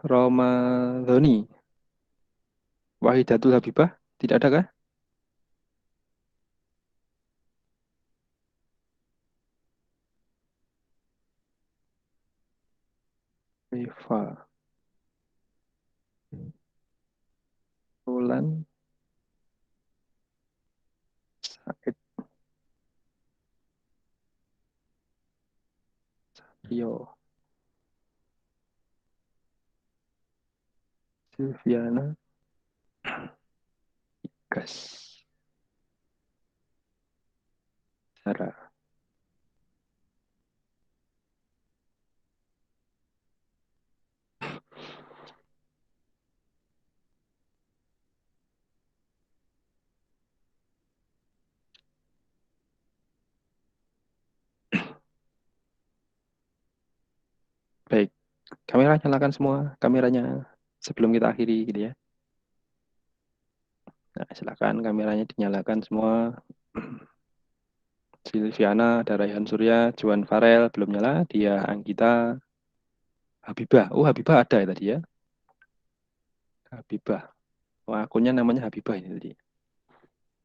Romadhoni. Wahidatul Habibah, tidak ada kah? Eva. Roland. Said. Rio. Silviana. Gas. Sarah. Baik, kamera nyalakan semua kameranya sebelum kita akhiri gitu ya. Nah, silakan kameranya dinyalakan semua. Silviana, ada Raihan Surya, Juan Farel belum nyala, dia Anggita, Habibah. Oh, Habibah ada ya tadi ya. Habibah. Oh, akunnya namanya Habibah ini tadi.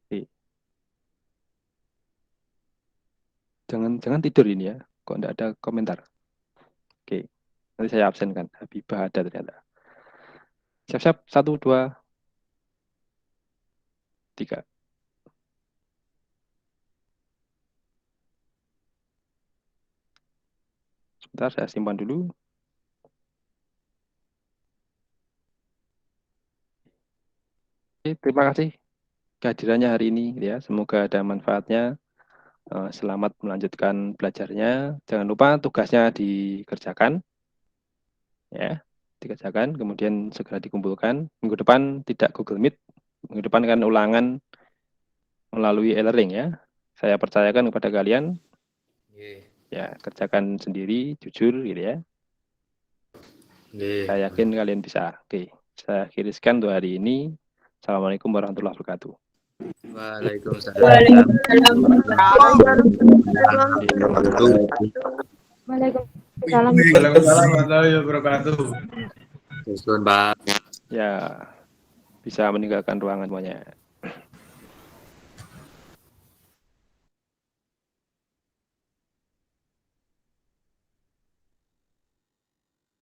Oke. Jangan tidur ini ya. Kok enggak ada komentar. Oke. Nanti saya absenkan. Habibah ada ternyata. Siap-siap. 1, 2, 3. Sebentar, saya simpan dulu. Oke, terima kasih kehadirannya hari ini ya. Semoga ada manfaatnya. Selamat melanjutkan belajarnya. Jangan lupa tugasnya dikerjakan ya. Dikerjakan, kemudian segera dikumpulkan. Minggu depan tidak Google Meet. Minggu depan kan ulangan melalui e-learning ya. Saya percayakan kepada kalian. Ya, kerjakan sendiri, jujur gitu ya. Saya yakin kalian bisa. Oke, saya akhiri sekian untuk hari ini. Assalamualaikum warahmatullahi wabarakatuh. Waalaikumsalam. Waalaikumsalam. Waalaikumsalam warahmatullahi wabarakatuh. Ya, bisa meninggalkan ruangan semuanya.